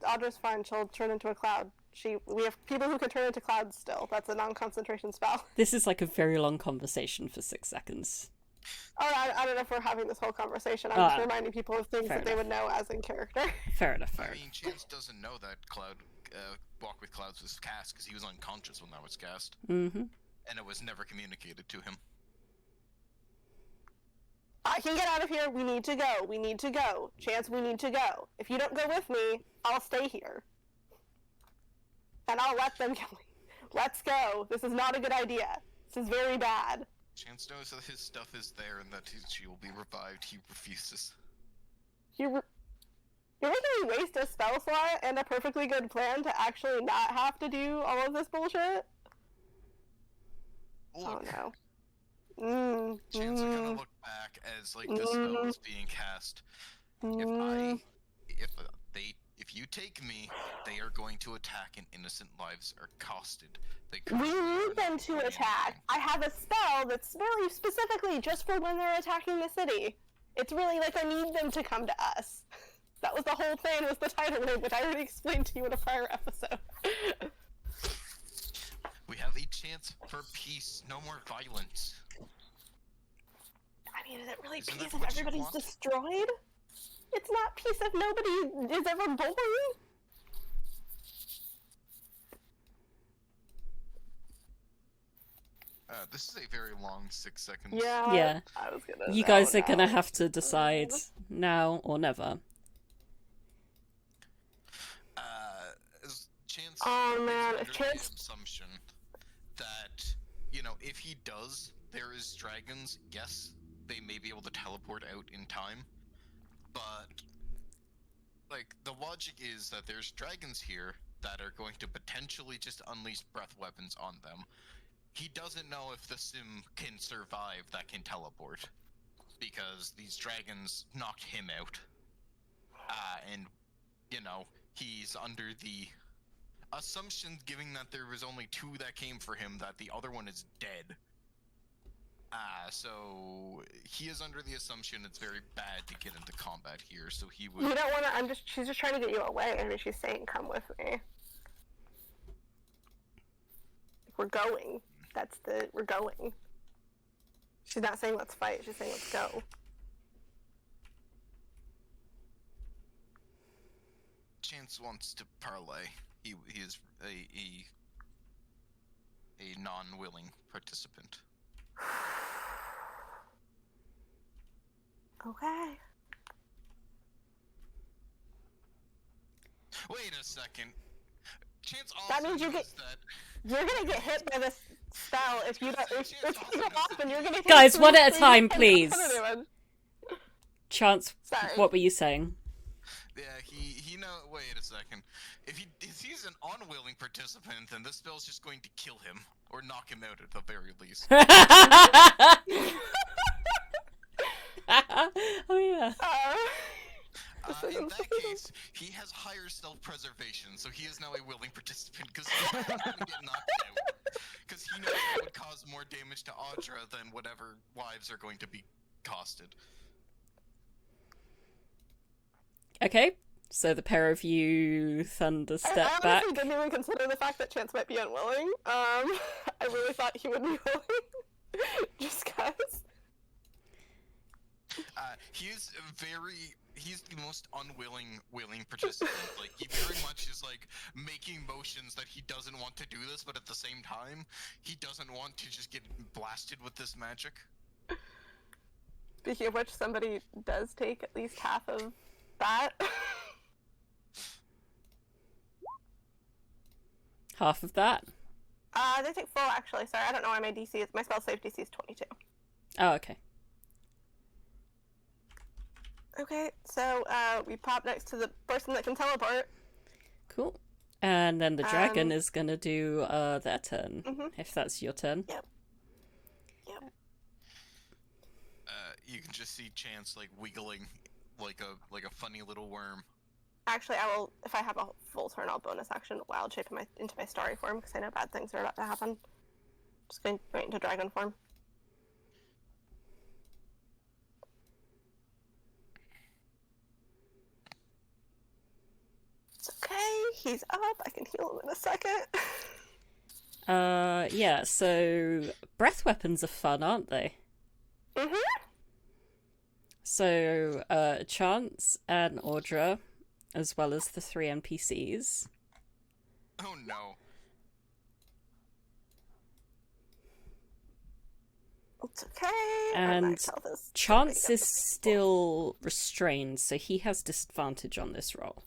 Audra's fine. She'll turn into a cloud. We have people who can turn into clouds still. That's a non-concentration spell. This is like a very long conversation for 6 seconds. Oh, I don't know if we're having this whole conversation. I'm just reminding people of things that they would know as in character. Fair enough. I mean, Chance doesn't know that Walk with Clouds was cast, because he was unconscious when that was cast. Mm-hmm. And it was never communicated to him. I can get out of here. We need to go. We need to go. Chance, we need to go. If you don't go with me, I'll stay here. And I'll let them kill me. Let's go. This is not a good idea. This is very bad. Chance knows that his stuff is there and that she will be revived. He refuses. You're making me waste a spell slot and a perfectly good plan to actually not have to do all of this bullshit? Look, oh no. Chance are gonna look back as this spell is being cast. If you take me, they are going to attack and innocent lives are costed. We need them to attack. I have a spell that's really specifically just for when they're attacking the city. It's really I need them to come to us. That was the whole plan, was the tidal wave, which I already explained to you in a prior episode. We have a chance for peace, no more violence. I mean, is it really Isn't peace that if what you everybody's want? destroyed? It's not peace if nobody is ever born. This is a very long 6 seconds. Yeah. I was gonna. You guys are gonna have to decide now or never. Chance Oh, man, is if under Chance- the assumption that, if he does, there is dragons, yes, they may be able to teleport out in time, but, the logic is that there's dragons here that are going to potentially just unleash breath weapons on them. He doesn't know if the sim can survive that can teleport, because these dragons knocked him out. And, he's under the assumption, given that there was only 2 that came for him, that the other one is dead. So he is under the assumption it's very bad to get into combat here, so he would... You don't want to, she's just trying to get you away. I mean, she's saying, come with me. We're going. We're going. She's not saying let's fight, she's saying let's go. Chance wants to parlay. He is a non-willing participant. Okay. Wait a second. Chance also That means you knows that... You're gonna get hit by this spell if you don't. It's gonna go off and you're gonna. Guys, hit one at a three time, times please. competitive. Chance, Sorry. what were you saying? Yeah, he know. Wait a second. If he's an unwilling participant, then this spell's just going to kill him or knock him out at the very least. Oh yeah. In that case, he has higher self-preservation, so he is now a willing participant because he's not going to get knocked out. Because he knows it would cause more damage to Audra than whatever lives are going to be costed. Okay, so the pair of you thunder step I back. honestly didn't even consider the fact that Chance might be unwilling. I really thought he would be willing. Just cause. He's the most willing participant. Like, he very much is, like, making motions that he doesn't want to do this, but at the same time, he doesn't want to just get blasted with this magic. Speaking of which, somebody does take at least half of that. Half of that? They take full, actually. Sorry, I don't know why my DC is. My spell save DC is 22. Oh, okay. Okay, so, we pop next to the person that can teleport. Cool. And then the dragon is gonna do their turn, if that's your turn. Yep. You can just see Chance, like, wiggling like a funny little worm. Actually, I will, if I have a full turn, I'll bonus action wild shape into my starry form, because I know bad things are about to happen. Just going right into dragon form. It's okay, he's up, I can heal him in a second. Yeah, so breath weapons are fun, aren't they? Mm-hmm. So, Chance and Audra, as well as the 3 NPCs. Oh no. It's okay. And Chance is still restrained, so he has disadvantage on this roll.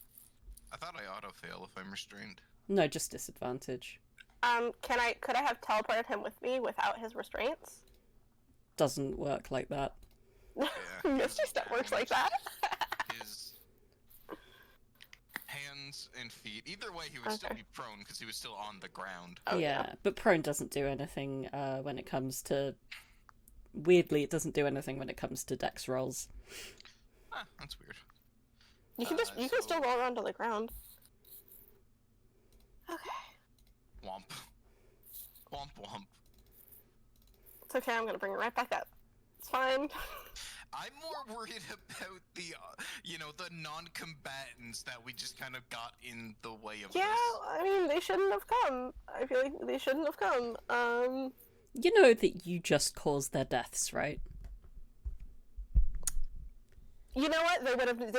I thought I auto-fail if I'm restrained. No, just disadvantage. Could I have teleported him with me without his restraints? Doesn't work like that. Yeah, Mystery Step works like that. His hands and feet. Either way, he would still be prone because he was still on the ground. Oh, yeah, but prone doesn't do anything when it comes to... Weirdly, it doesn't do anything when it comes to dex rolls. Ah, that's weird. You can just, you can still roll around on the ground. Okay. Womp. Womp womp. It's okay, I'm gonna bring it right back up. It's fine. I'm more worried about the, the non-combatants that we just kind of got in the way of Yeah, this. I mean, they shouldn't have come. I feel like they shouldn't have come. You know that you just caused their deaths, right? You know what? They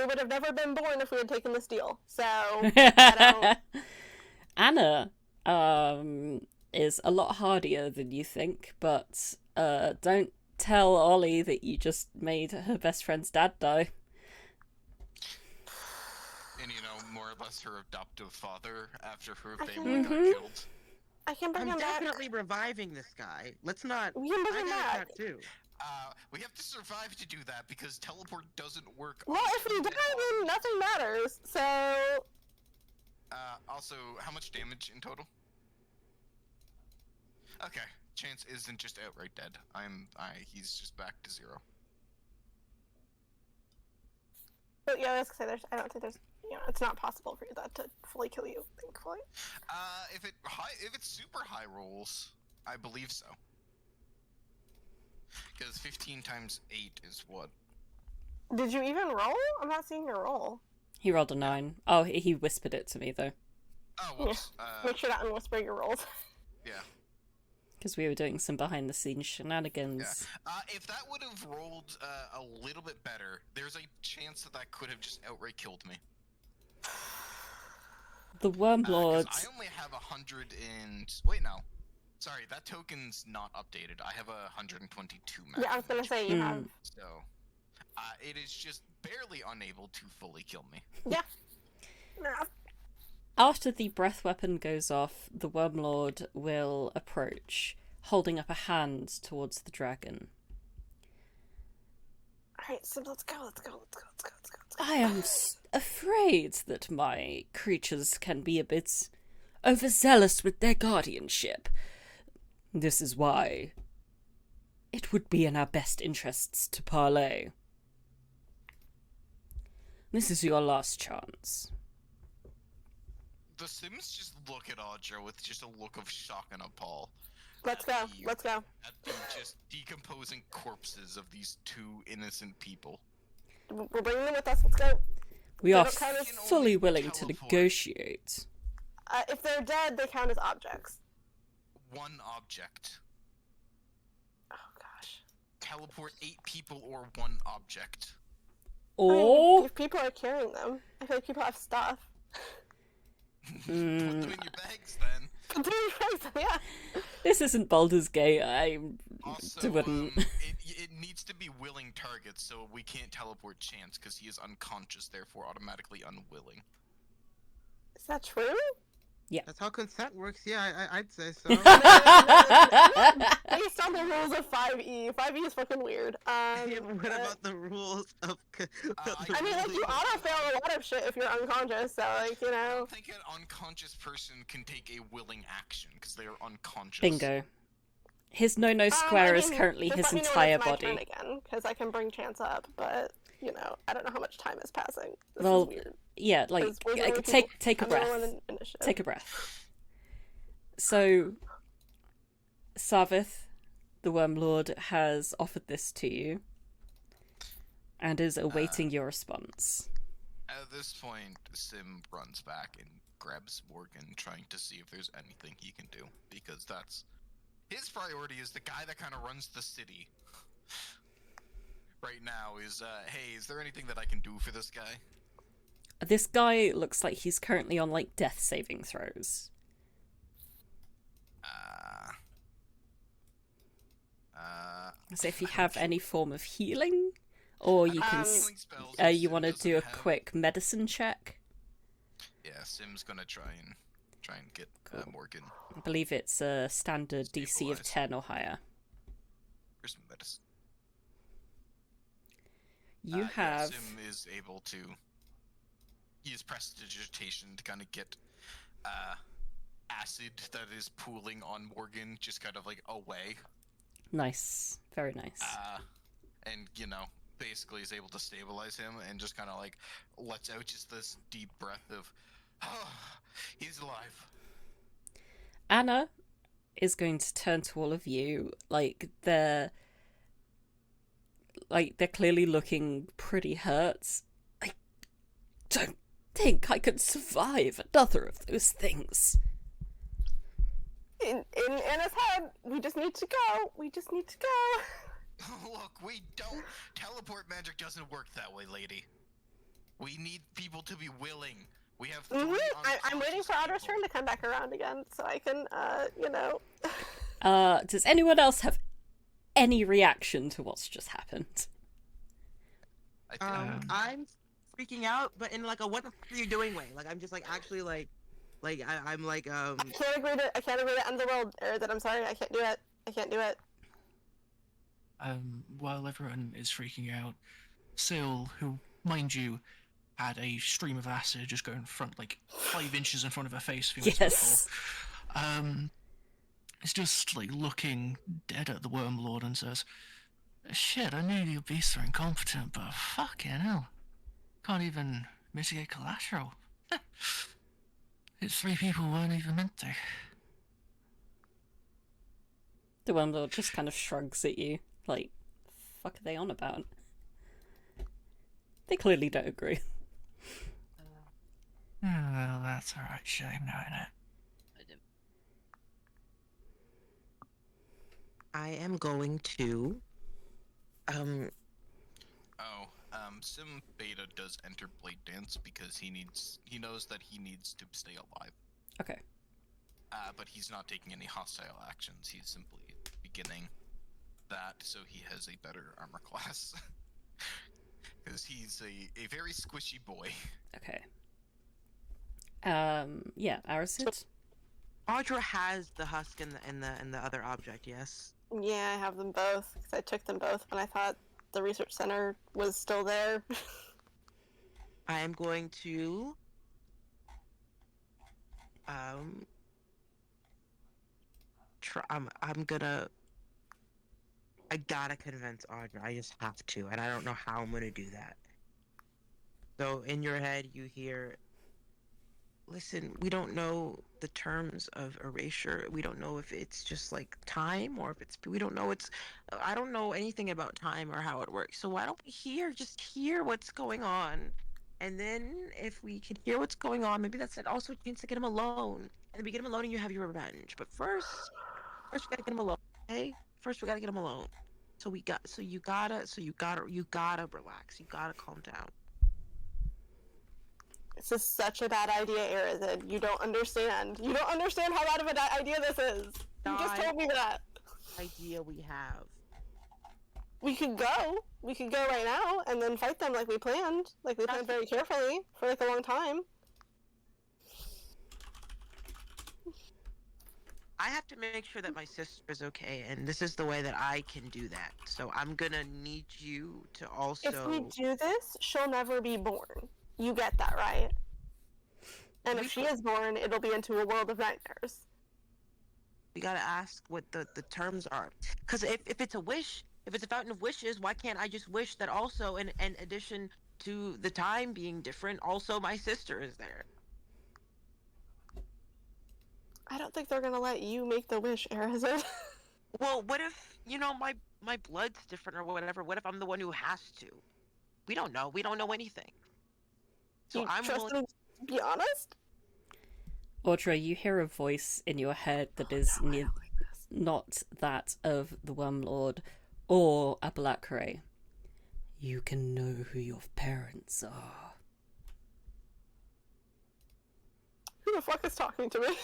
would have never been born if we had taken this deal. So I don't... Anna is a lot hardier than you think, but don't tell Ollie that you just made her best friend's dad die. And more or less her adoptive father after her family got killed. I can bring I'm him back. definitely reviving this guy. Let's not. We can bring him I got back. that too. We have to survive to do that because teleport doesn't work. Well, if we die, then nothing matters. So. Also, how much damage in total? Okay, Chance isn't just outright dead. He's just back to 0. But yeah, I was gonna say I don't think there's, it's not possible for that to fully kill you, thankfully. If it's super high rolls, I believe so. Because 15 times 8 is what? Did you even roll? I'm not seeing your roll. He rolled a 9. Oh, he whispered it to me, though. Oh, whoops. Yeah. Make sure to unwhisper your rolls. Yeah. Because we were doing some behind-the-scenes shenanigans. Yeah. If that would have rolled a little bit better, there's a chance that could have just outright killed me. The Wormlords... I only have 100 and... Wait, no. Sorry, that token's not updated. I have 122 max. Yeah, I was gonna say you have. So, it is just barely unable to fully kill me. Yeah. After the breath weapon goes off, the Wormlord will approach, holding up a hand towards the dragon. Alright, so let's go. I am afraid that my creatures can be a bit overzealous with their guardianship. This is why it would be in our best interests to parley. This is your last chance. The Sims just look at Audra with just a look of shock and appall. Let's go. Let's go. At the just decomposing corpses of these 2 innocent people. We're bringing them with us. Let's go. We They are don't count as- fully willing to teleport. negotiate. If they're dead, they count as objects. One object. Oh gosh. Teleport 8 people or one object. I mean, Or if people are carrying them, I feel like people have stuff. Put them in your bags then. Yeah. this isn't Baldur's Gate. I Also, wouldn't. it needs to be willing targets, so we can't teleport Chance because he is unconscious, therefore automatically unwilling. Is that true? That's how consent works. Yeah, I'd say so. Based on the rules of 5e. 5e is fucking weird. What about the rules of? I mean, like, you auto-fail a lot of shit if you're unconscious, so, like, you I know. don't think an unconscious person can take a willing action because they are unconscious. Bingo. His no-no square is I mean, currently just his let me know entire when it's my body. turn again, because I can bring Chance up, but, you know, I don't know how much time is passing. This Well, is weird. Yeah, like, 'Cause we're the only take people- a I'm the only breath. one in initiative. Take a breath. So, Sarvith, the Wormlord, has offered this to you and is awaiting your response. At this point, Sim runs back and grabs Morgan, trying to see if there's anything he can do, because that's his priority. Is the guy that kind of runs the city right now. Is hey, is there anything that I can do for this guy? This guy looks like he's currently on, like, death saving throws. So if you have any form of healing, or you can, Healing spells, you Sim want to doesn't do a have. quick medicine check. Yeah, Sim's gonna try and get Morgan. I believe it's a standard DC of Stabilize. 10 or higher. Here's some medicine. You Yeah, have... Sim is able to use prestidigitation to kind of get acid that is pooling on Morgan just kind of like away. Nice. Very nice. And you know, basically is able to stabilize him and just kind of like lets out just this deep breath of, oh, he's alive. Anna is going to turn to all of you. They're clearly looking pretty hurt. I don't think I could survive another of those things. In Anna's head, we just need to go. We just need to go. Look, we don't. Teleport magic doesn't work that way, lady. We need people to be willing. We have. I'm waiting for Audra's turn to come back around again, so I can, you know. Does anyone else have any reaction to what's just happened? I'm freaking out, but in like a what the fuck are you doing way. Like I'm just like actually like I'm like I can't agree to end the world, Arazid. I'm sorry, I can't do it. I can't do it. While everyone is freaking out, Sil, who, mind you, had a stream of acid just go in front, like 5 inches in front of her face a few minutes Yes. before, is just like looking dead at the Wormlord and says, "Shit, I knew you beasts are incompetent, but fucking hell, can't even mitigate collateral. It's 3 people weren't even meant to." The Wormlord just kind of shrugs at you, like, fuck are they on about? They clearly don't agree. Well, that's alright, shame knowing it. I am going to Sim Beta does enter Blade Dance because he knows that he needs to stay alive. Okay. But he's not taking any hostile actions. He's simply beginning that so he has a better armor class. Because he's a very squishy boy. Okay. Yeah, Arazid? Audra has the husk and the other object, yes? Yeah, I have them both, because I took them both when I thought the research center was still there. I am going to I gotta convince Audra. I just have to, and I don't know how I'm gonna do that. So in your head you hear, listen, we don't know the terms of erasure. We don't know if it's just like time or if we don't know I don't know anything about time or how it works. So why don't we just hear what's going on And then if we can hear what's going on, maybe that's also a chance to get him alone. And then we get him alone and you have your revenge. But first we gotta get him alone, okay? First we gotta get him alone. So you gotta relax. You gotta calm down. This is such a bad idea, Arazid. You don't understand. You don't understand how bad of an idea this is. You just told me that. Idea we have. We could go. We could go right now and then fight them like we planned. Like we planned very carefully for like a long time. I have to make sure that my sister is okay, and this is the way that I can do that. So I'm gonna need you to also... If we do this, she'll never be born. You get that, right? And if she is born, it'll be into a world of nightmares. We gotta ask what the terms are. Because if it's a wish, if it's a fountain of wishes, why can't I just wish that also, in addition to the time being different, also my sister is there? I don't think they're gonna let you make the wish, Arazid. Well, what if, my blood's different or whatever? What if I'm the one who has to? We don't know. We don't know anything. So I'm trust willing... them to be honest? Audra, you hear a voice in your head that is not that of the Wormlord or Abalakre. You can know who your parents are. Who the fuck is talking to me?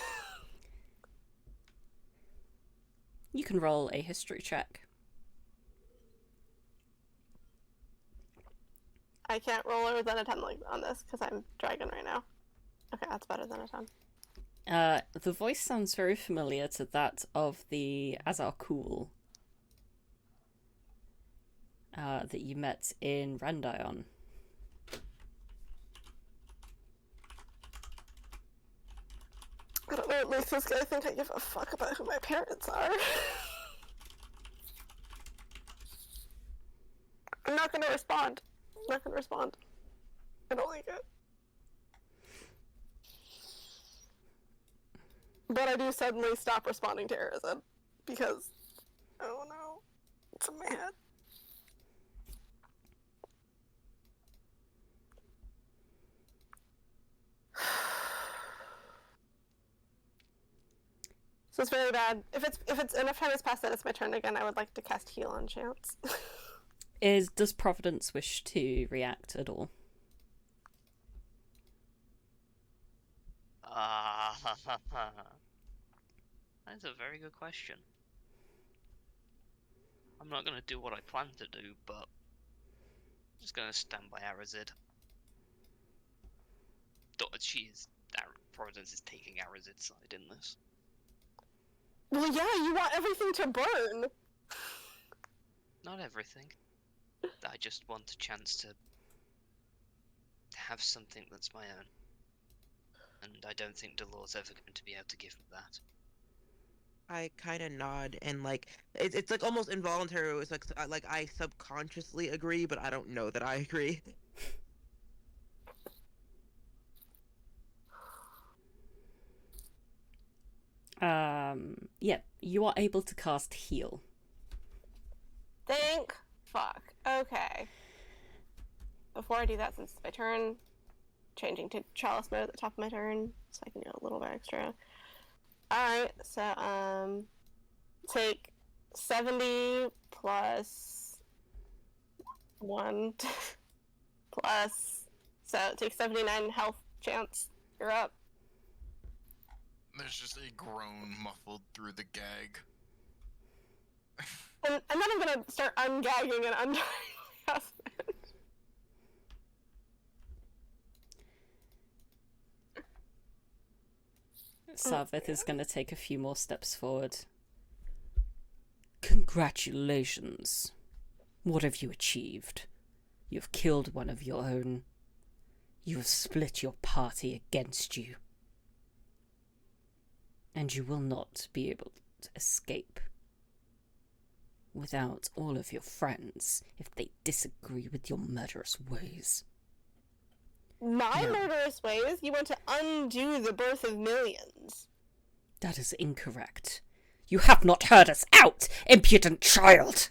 You can roll a history check. I can't roll lower than a 10 on this because I'm dragon right now. Okay, that's better than a 10. The voice sounds very familiar to that of the Azarkul that you met in Randion. I don't know what makes this guy think I give a fuck about who my parents are. I'm not gonna respond. I don't like it. But I do suddenly stop responding to Arazid because, I don't know, it's in my head. So it's very bad. If it's enough time has passed that it's my turn again, I would like to cast Heal on Chance. Does Providence wish to react at all? That's a very good question. I'm not gonna do what I plan to do, but I'm just gonna stand by Arazid. Providence is taking Arazid's side in this. Well, yeah, you want everything to burn. Not everything. I just want a chance to have something that's my own. And I don't think Delor's ever going to be able to give me that. I kind of nod and it's like almost involuntary. It's like I subconsciously agree, but I don't know that I agree. Yeah, you are able to cast Heal. Thank fuck. Okay. Before I do that, since it's my turn, changing to Chalice mode at the top of my turn, so I can do a little bit extra. Alright, so, take 70 plus 1 plus, so take 79 health chance. You're up. There's just a groan muffled through the gag. And then I'm gonna start ungagging and untying my husband. Sarvith is going to take a few more steps forward. Congratulations. What have you achieved? You've killed one of your own. You have split your party against you. And you will not be able to escape without all of your friends if they disagree with your murderous ways. My murderous ways? You want to undo the birth of millions. That is incorrect. You have not heard us out, impudent child!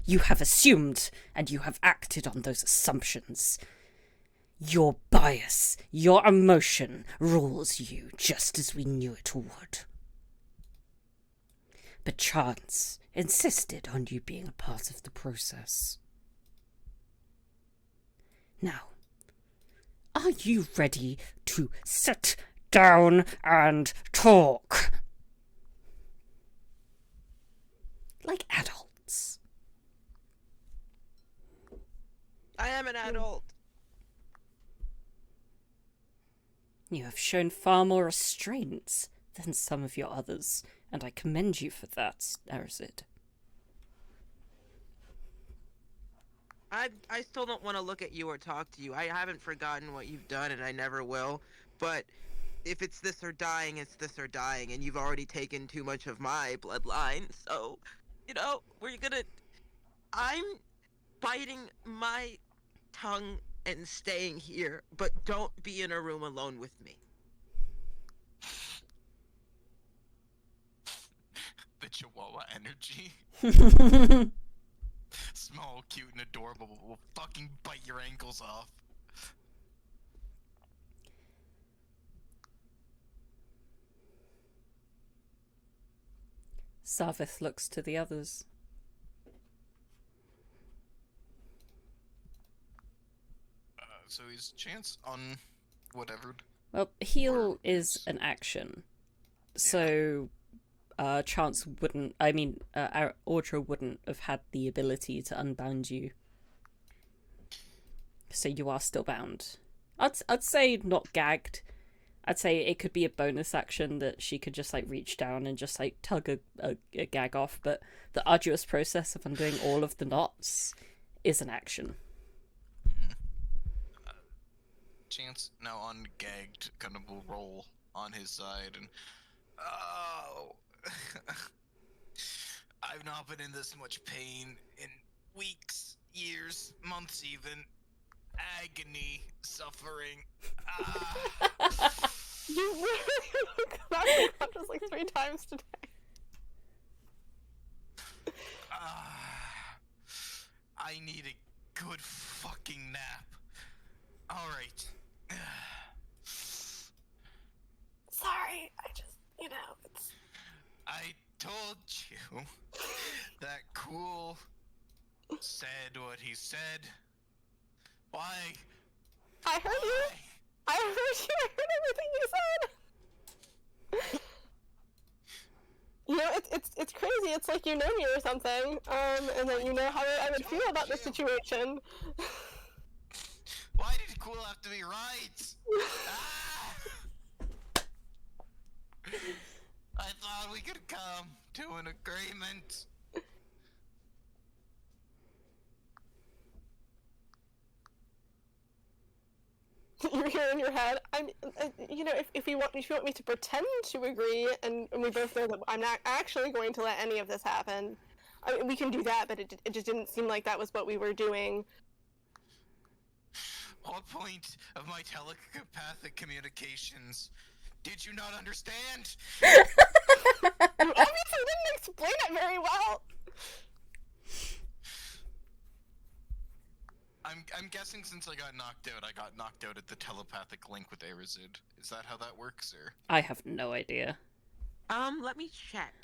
You have assumed, and you have acted on those assumptions. Your bias, your emotion rules you just as we knew it would. But chance insisted on you being a part of the process. Now, are you ready to sit down and talk? Like adults. I am an adult. You have shown far more restraint than some of your others, and I commend you for that, Arazid. I still don't want to look at you or talk to you. I haven't forgotten what you've done, and I never will. But if it's this or dying, it's this or dying, and you've already taken too much of my bloodline. So, you know, I'm biting my tongue and staying here, but don't be in a room alone with me. The Chihuahua energy. Small, cute, and adorable will fucking bite your ankles off. Sarvith looks to the others. So is chance on whatever? Well, heal is an action. So, Chance wouldn't... I mean, Audra wouldn't have had the ability to unbound you. So you are still bound. I'd say not gagged. I'd say it could be a bonus action that she could just, like, reach down and just, like, tug a gag off. But the arduous process of undoing all of the knots is an action. Chance, now ungagged, kind of will roll on his side and... Oh... I've not been in this much pain in weeks, years, months even. Agony, suffering. You really got unconscious like 3 times today. I need a good fucking nap. Alright. Sorry, I just, you know, it's... I told you that Cool said what he said. Why? I heard you! I heard you! I heard everything you said! You know, it's crazy. It's like you know me or something, and then you know how I would feel about this situation. Why did Cool have to be right? I thought we could come to an agreement. You're here in your head. You know, if you want me to pretend to agree, and we both know that I'm not actually going to let any of this happen, I mean, we can do that, but it just didn't seem like that was what we were doing. What point of my telepathic communications did you not understand? You obviously didn't explain it very well. I'm guessing since I got knocked out at the telepathic link with Arazid. Is that how that works, or? I have no idea. Let me check.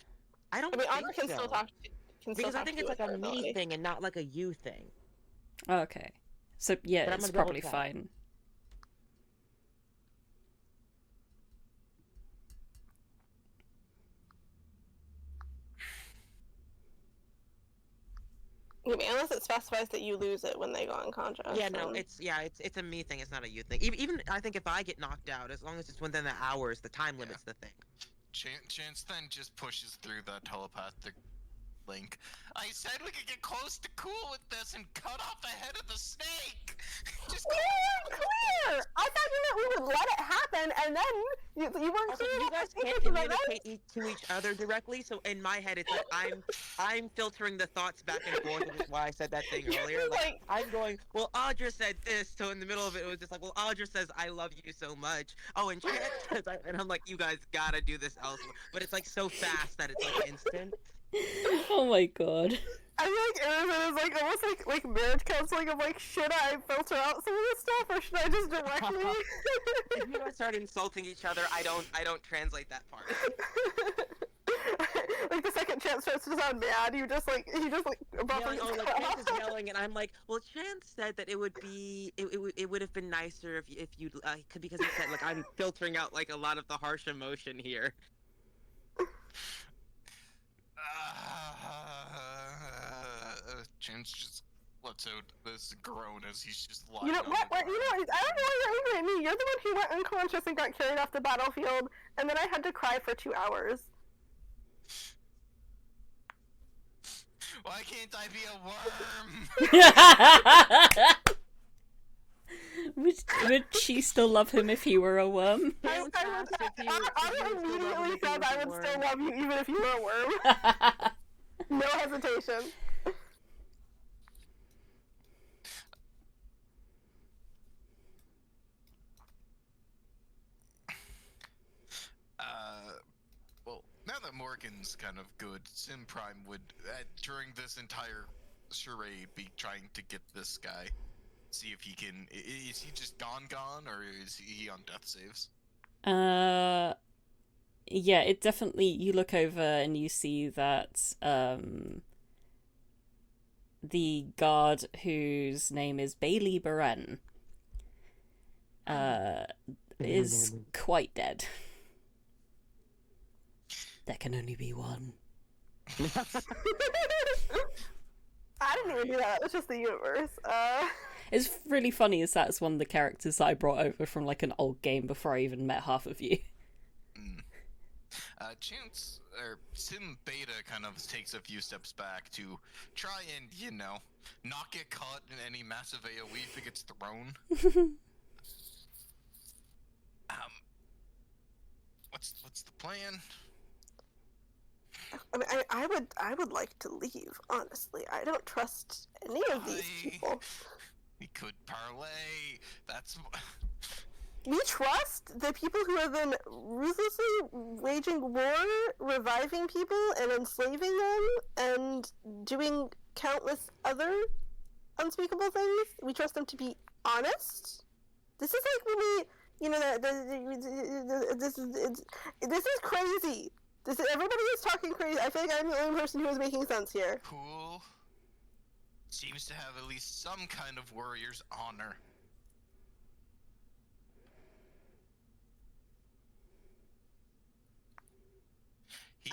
I I mean, think Audra can so. still talk to Because I think it's like a me ability. thing and not like a you thing. Okay. So, yeah, But I'm it's gonna double probably check. fine. I mean, unless it specifies that you lose it when they go unconscious. Yeah, no, then- it's a me thing. It's not a you thing. Even I think if I get knocked out, as long as it's within the hours, the time limit's the thing. Chance then just pushes through that telepathic link. I said we could get close to Cool with this and cut off the head of the snake. Just We weren't clear! I thought you meant we would let it happen, and then you weren't Also, clear you about guys the can't sequence of events. communicate to each other directly, so in my head it's like I'm filtering the thoughts back and forth, which is why I said that thing earlier. Like, I'm going, well, Audra said this, so in the middle of it, it was just like, well, Audra says I love you so much. Oh, and Chance says, and I'm like, you guys gotta do this elsewhere. But it's like so fast that it's like instant. Oh my god. I feel like Arazid is like almost like marriage counseling of like, should I filter out some of this stuff or should I just directly? If you guys start insulting each other, I don't translate that part. Like the second Chance starts to sound mad, he just like Yelling, Chance is yelling, and I'm like, well, Chance said that it would have been nicer if you because he said like I'm filtering out like a lot of the harsh emotion here. Chance just lets out this groan as he's just lying. You know on what? the You know, I don't know why you're angry at me. You're the one who went unconscious and got carried off the battlefield, and then I had to cry for 2 hours. Why can't I be a worm? Would she still love him if he were a worm? I would immediately said I would still love you even if you were a worm. No hesitation. Well, now that Morgan's kind of good, Sim Prime would, during this entire charade, be trying to get this guy. See if he can. Is he just gone, or is he on death saves? Yeah, it definitely. You look over and you see that the guard whose name is Bailey Beren is quite dead. There can only be one. I didn't even do that. It's just the universe. It's really funny as that's one of the characters that I brought over from like an old game before I even met half of you. Chance, or Sim Beta kind of takes a few steps back to try and, not get caught in any massive AoE if it gets thrown. What's the plan? I mean, I would like to leave, honestly. I don't trust any of these people. We could parlay. That's... We trust the people who have been ruthlessly waging war, reviving people, and enslaving them, and doing countless other unspeakable things. We trust them to be honest. This is like when we, this is crazy. Everybody is talking crazy. I feel like I'm the only person who is making sense here. Cool. Seems to have at least some kind of warrior's honor.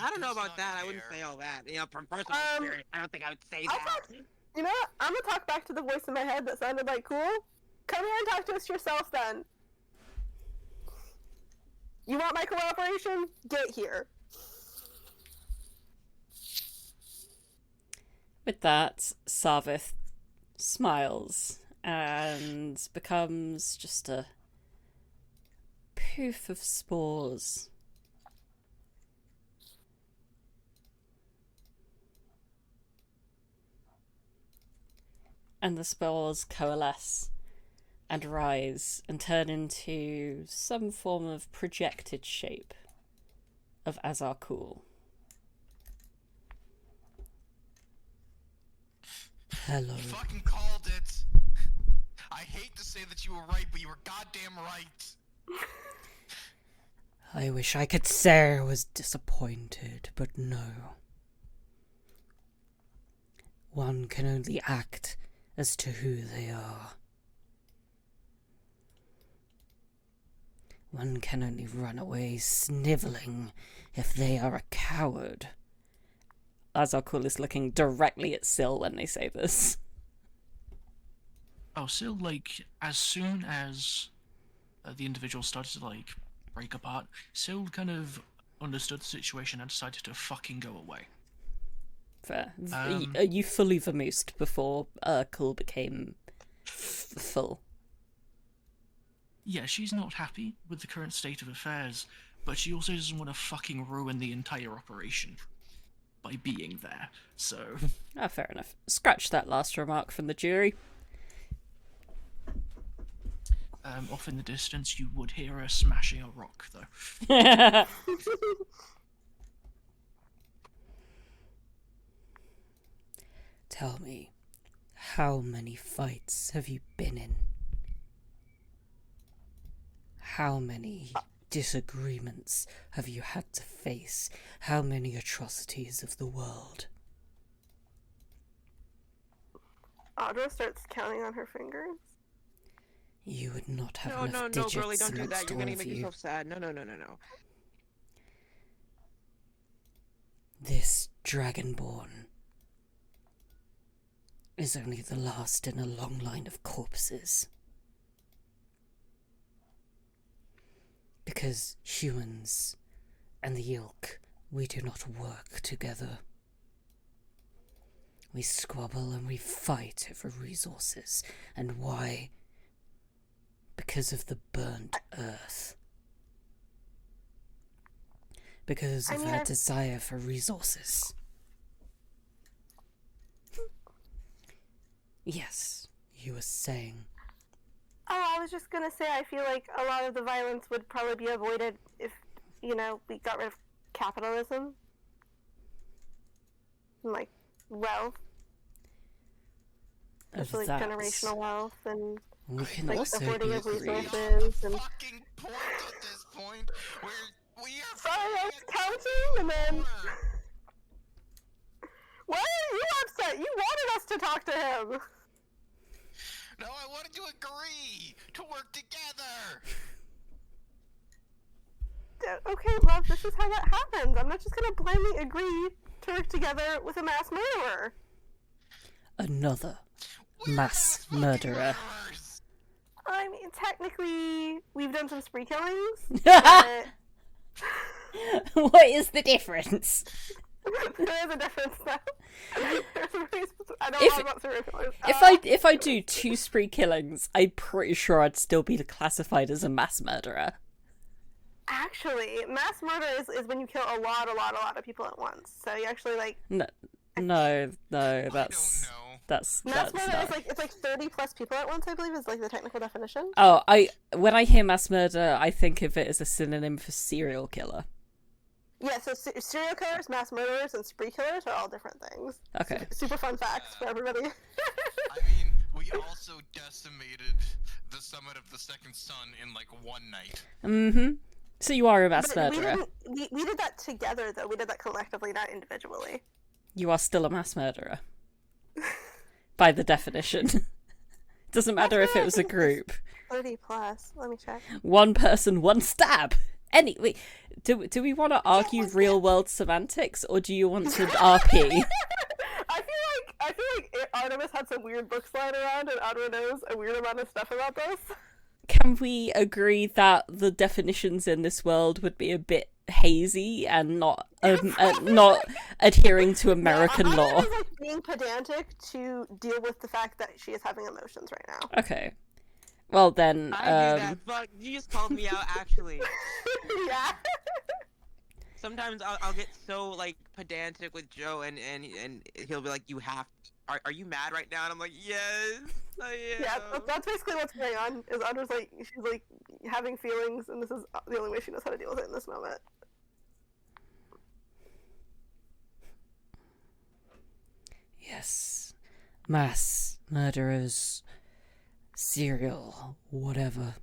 I don't know about that. I wouldn't say all that. From personal experience, I don't think I would say that. You know what? I'm gonna talk back to the voice in my head that sounded like cool. Come here and talk to us yourself then. You want my cooperation? Get here. With that, Sarvith smiles and becomes just a poof of spores. And the spores coalesce and rise and turn into some form of projected shape of Azarkul. Hello. You fucking called it. I hate to say that you were right, but you were goddamn right. I wish I could say I was disappointed, but no. One can only act as to who they are. One can only run away snivelling if they are a coward. Azarkul is looking directly at Syl when they say this. Oh, Syl, as soon as the individual started to, break apart, Syl kind of understood the situation and decided to fucking go away. Fair. You fully vamoosed before Kul became full. Yeah, she's not happy with the current state of affairs, but she also doesn't want to fucking ruin the entire operation by being there, so... Fair enough. Scratch that last remark from the jury. Off in the distance, you would hear her smashing a rock, though. Tell me, how many fights have you been in? How many disagreements have you had to face? How many atrocities of the world? Audra starts counting on her fingers. You would not have No, enough no, digits girlie, don't do amongst that. You're all gonna of make you. yourself sad. No. This Dragonborn is only the last in a long line of corpses. Because humans and the ilk, we do not work together. We squabble and we fight over resources. And why? Because of the burnt earth. Because of our desire for resources. Yes, you were saying. Oh, I was just gonna say, I feel like a lot of the violence would probably be avoided if, we got rid of capitalism. And, wealth. Especially generational wealth and we can the also hoarding be of agreed. resources and Fucking point at this point where we are. sorry, I was counting and then. Why are you upset? You wanted us to talk to him. No, I wanted to agree to work together. Okay, love, this is how that happens. I'm not just gonna blindly agree to work together with a mass murderer. Another We're mass fucking murderer. murderers. I mean, technically, we've done some spree killings, but What is the difference? there is a difference, though. I don't If- know about serial killers. If I do 2 spree killings, I'm pretty sure I'd still be classified as a mass murderer. Actually, mass murder is when you kill a lot of people at once. So you actually, No, that's mass that's murder not. is it's 30 plus people at once, I believe, is the technical definition. Oh, when I hear mass murder, I think of it as a synonym for serial killer. Yeah, so serial killers, mass murderers, and spree killers are all different things. Okay. Super fun facts for everybody. I mean, we also decimated the summit of the second sun in one night. Mm-hmm. So you are a mass But murderer. we did that together, though. We did that collectively, not individually. You are still a mass murderer. By the definition. Doesn't matter if it was a group. 30 plus. Let me check. One person, one stab. Anyway, do we want to argue real world semantics, or do you want to RP? I feel like Artemis had some weird books lying around, and Audra knows a weird amount of stuff about this. Can we agree that the definitions in this world would be a bit hazy and not adhering to American law? Audra is being pedantic to deal with the fact that she is having emotions right now. Okay. Well then, I do that. Fuck, you just called me out, actually. Yeah. Sometimes I'll get so pedantic with Joe, and he'll be like, "You have. Are you mad right now?" And I'm like, "Yes, I am." Yeah, that's basically what's going on. Is Audra's she's having feelings, and this is the only way she knows how to deal with it in this moment. yes, mass murderers, serial, whatever.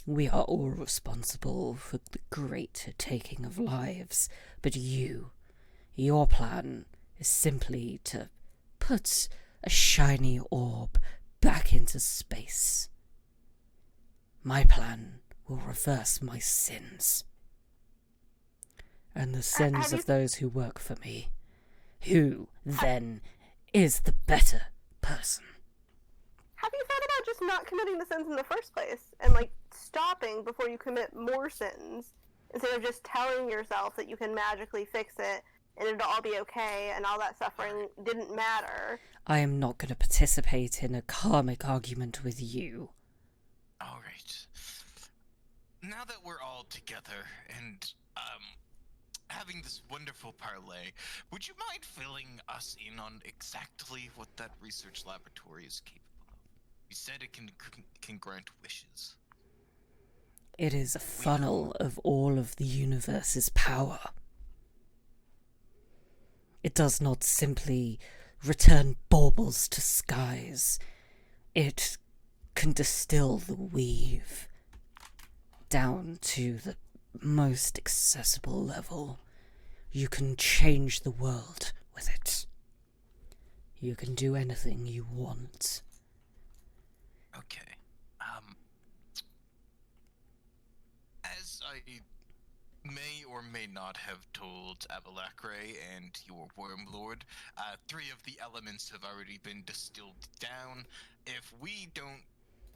We are all responsible for the great taking of lives, but your plan is simply to put a shiny orb back into space. My plan will reverse my sins. And the sins of those who work for me. Who, then, is the better person? Have you thought about just not committing the sins in the first place, and stopping before you commit more sins, instead of just telling yourself that you can magically fix it and it'll all be okay and all that suffering didn't matter? I am not going to participate in a karmic argument with you. Alright. Now that we're all together and, having this wonderful parlay, would you mind filling us in on exactly what that research laboratory is capable of? You said it can grant wishes. It is a funnel of all of the universe's power. It does not simply return baubles to skies. It can distill the weave down to the most accessible level. You can change the world with it. You can do anything you want. Okay. As I may or may not have told Abalacre and your Wormlord, 3 of the elements have already been distilled down. If we don't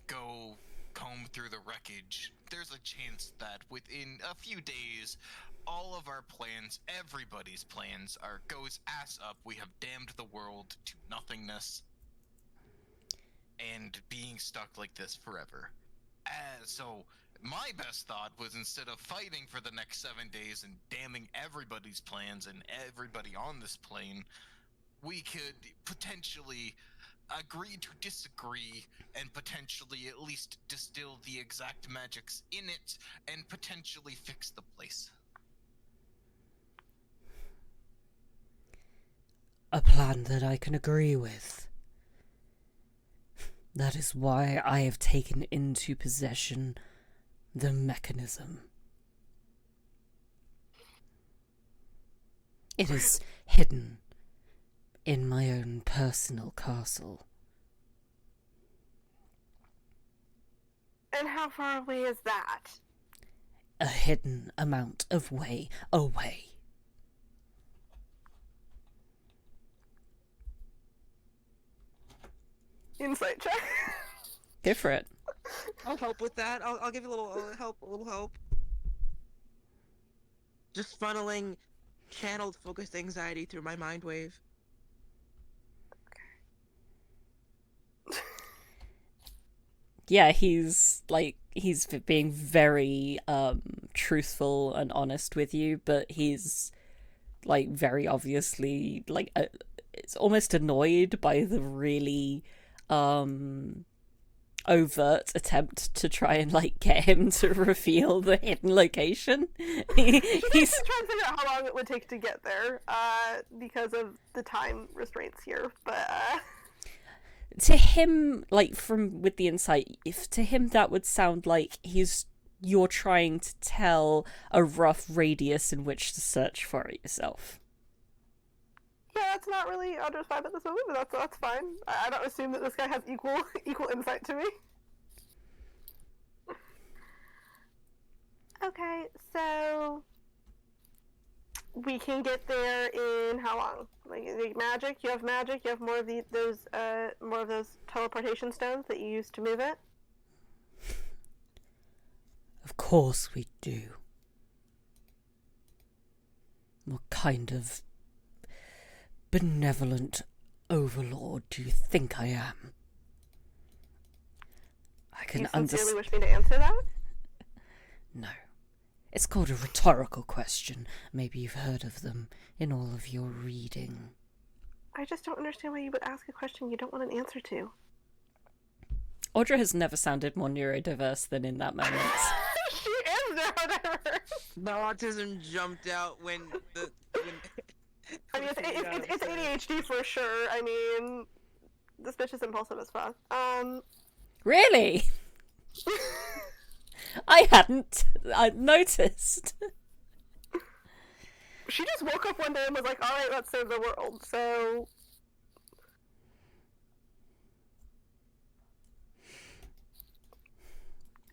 go comb through the wreckage, there's a chance that within a few days, all of our plans, everybody's plans, goes ass up. We have damned the world to nothingness and being stuck like this forever. So my best thought was, instead of fighting for the next 7 days and damning everybody's plans and everybody on this plane, we could potentially agree to disagree and potentially at least distill the exact magics in it and potentially fix the place. A plan that I can agree with. That is why I have taken into possession the mechanism. It is hidden in my own personal castle. And how far away is that? A hidden amount of way away. Insight check. Go for it. I'll help with that. I'll give you a little help. Just funneling channeled focused anxiety through my mind wave. Yeah, he's being very truthful and honest with you, but he's like very obviously it's almost annoyed by the really overt attempt to try and get him to reveal the hidden location. He's trying to figure out how long it would take to get there, because of the time restraints here. But to him, with the insight, if to him that would sound like you're trying to tell a rough radius in which to search for it yourself. yeah, that's not really Audra's vibe at this moment, but that's fine. I don't assume that this guy has equal insight to me. Okay, so we can get there in how long? Magic. You have magic. You have more of those teleportation stones that you use to move it. Of course we do. What kind of benevolent overlord do you think I am? I can understand. You sincerely wish me to answer that? No. It's called a rhetorical question. Maybe you've heard of them in all of your reading. I just don't understand why you would ask a question you don't want an answer to. Audra has never sounded more neurodiverse than in that moment. She is neurodiverse! The autism jumped out when I mean, it's ADHD for sure. I mean, this bitch is impulsive as fuck. Really? I hadn't noticed. She just woke up one day and was like, alright, let's save the world, so...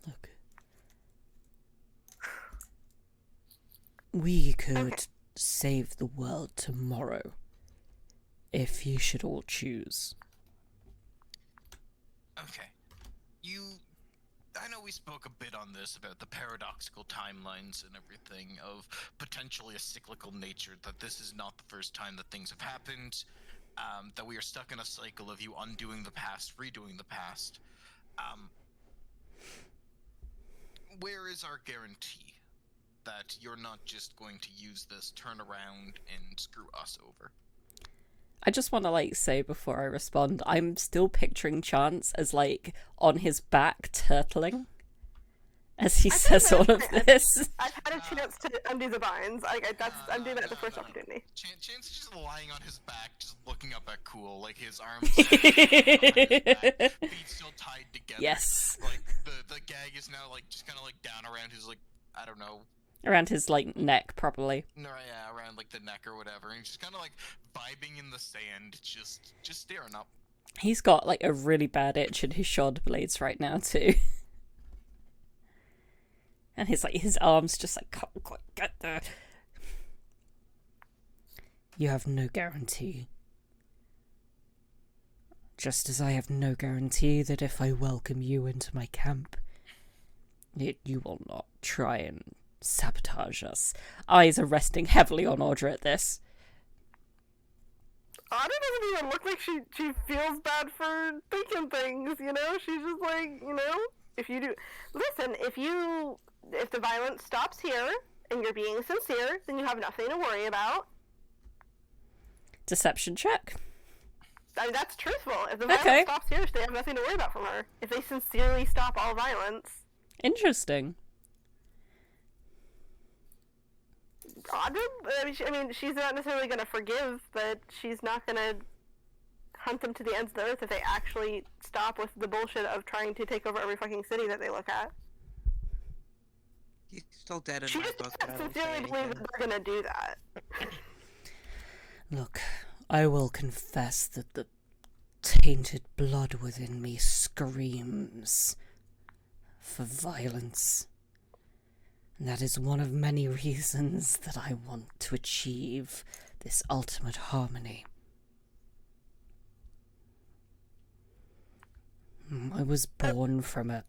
Look. We could save the world tomorrow, if you should all choose. Okay. I know we spoke a bit on this about the paradoxical timelines and everything of potentially a cyclical nature, that this is not the first time that things have happened, that we are stuck in a cycle of you undoing the past, redoing the past. Where is our guarantee that you're not just going to use this, turn around, and screw us over? I just want to say before I respond, I'm still picturing Chance as on his back turtling, as he says all of this. I've had a chance to undo the binds. I'm doing that at the first opportunity. Chance is just lying on his back, just looking up at Cool, like his arms feet still tied together. Yes. Like the gag is now like just kind of like down around his like, I don't know. Around his like neck, probably. No, yeah, around like the neck or whatever, and he's just kind of like vibing in the sand, just staring up. He's got like a really bad itch in his shoulder blades right now too. And his arms just like can't quite get there. You have no guarantee. Just as I have no guarantee that if I welcome you into my camp, you will not try and sabotage us. Eyes are resting heavily on Audra at this. Audra doesn't even look like she feels bad for thinking things, you know? She's just like, you know, if you do... Listen, if the violence stops here, and you're being sincere, then you have nothing to worry about. Deception check. I mean, that's truthful. If the violence stops here, they have nothing to worry about from her. If they sincerely stop all violence. Interesting. Audra, I mean, she's not necessarily going to forgive, but she's not going to hunt them to the ends of the earth if they actually stop with the bullshit of trying to take over every fucking city that they look at. He's still dead in she my just book. doesn't sincerely believe that they're going to do that. Look, I will confess that the tainted blood within me screams for violence. And that is one of many reasons that I want to achieve this ultimate harmony. I was born from a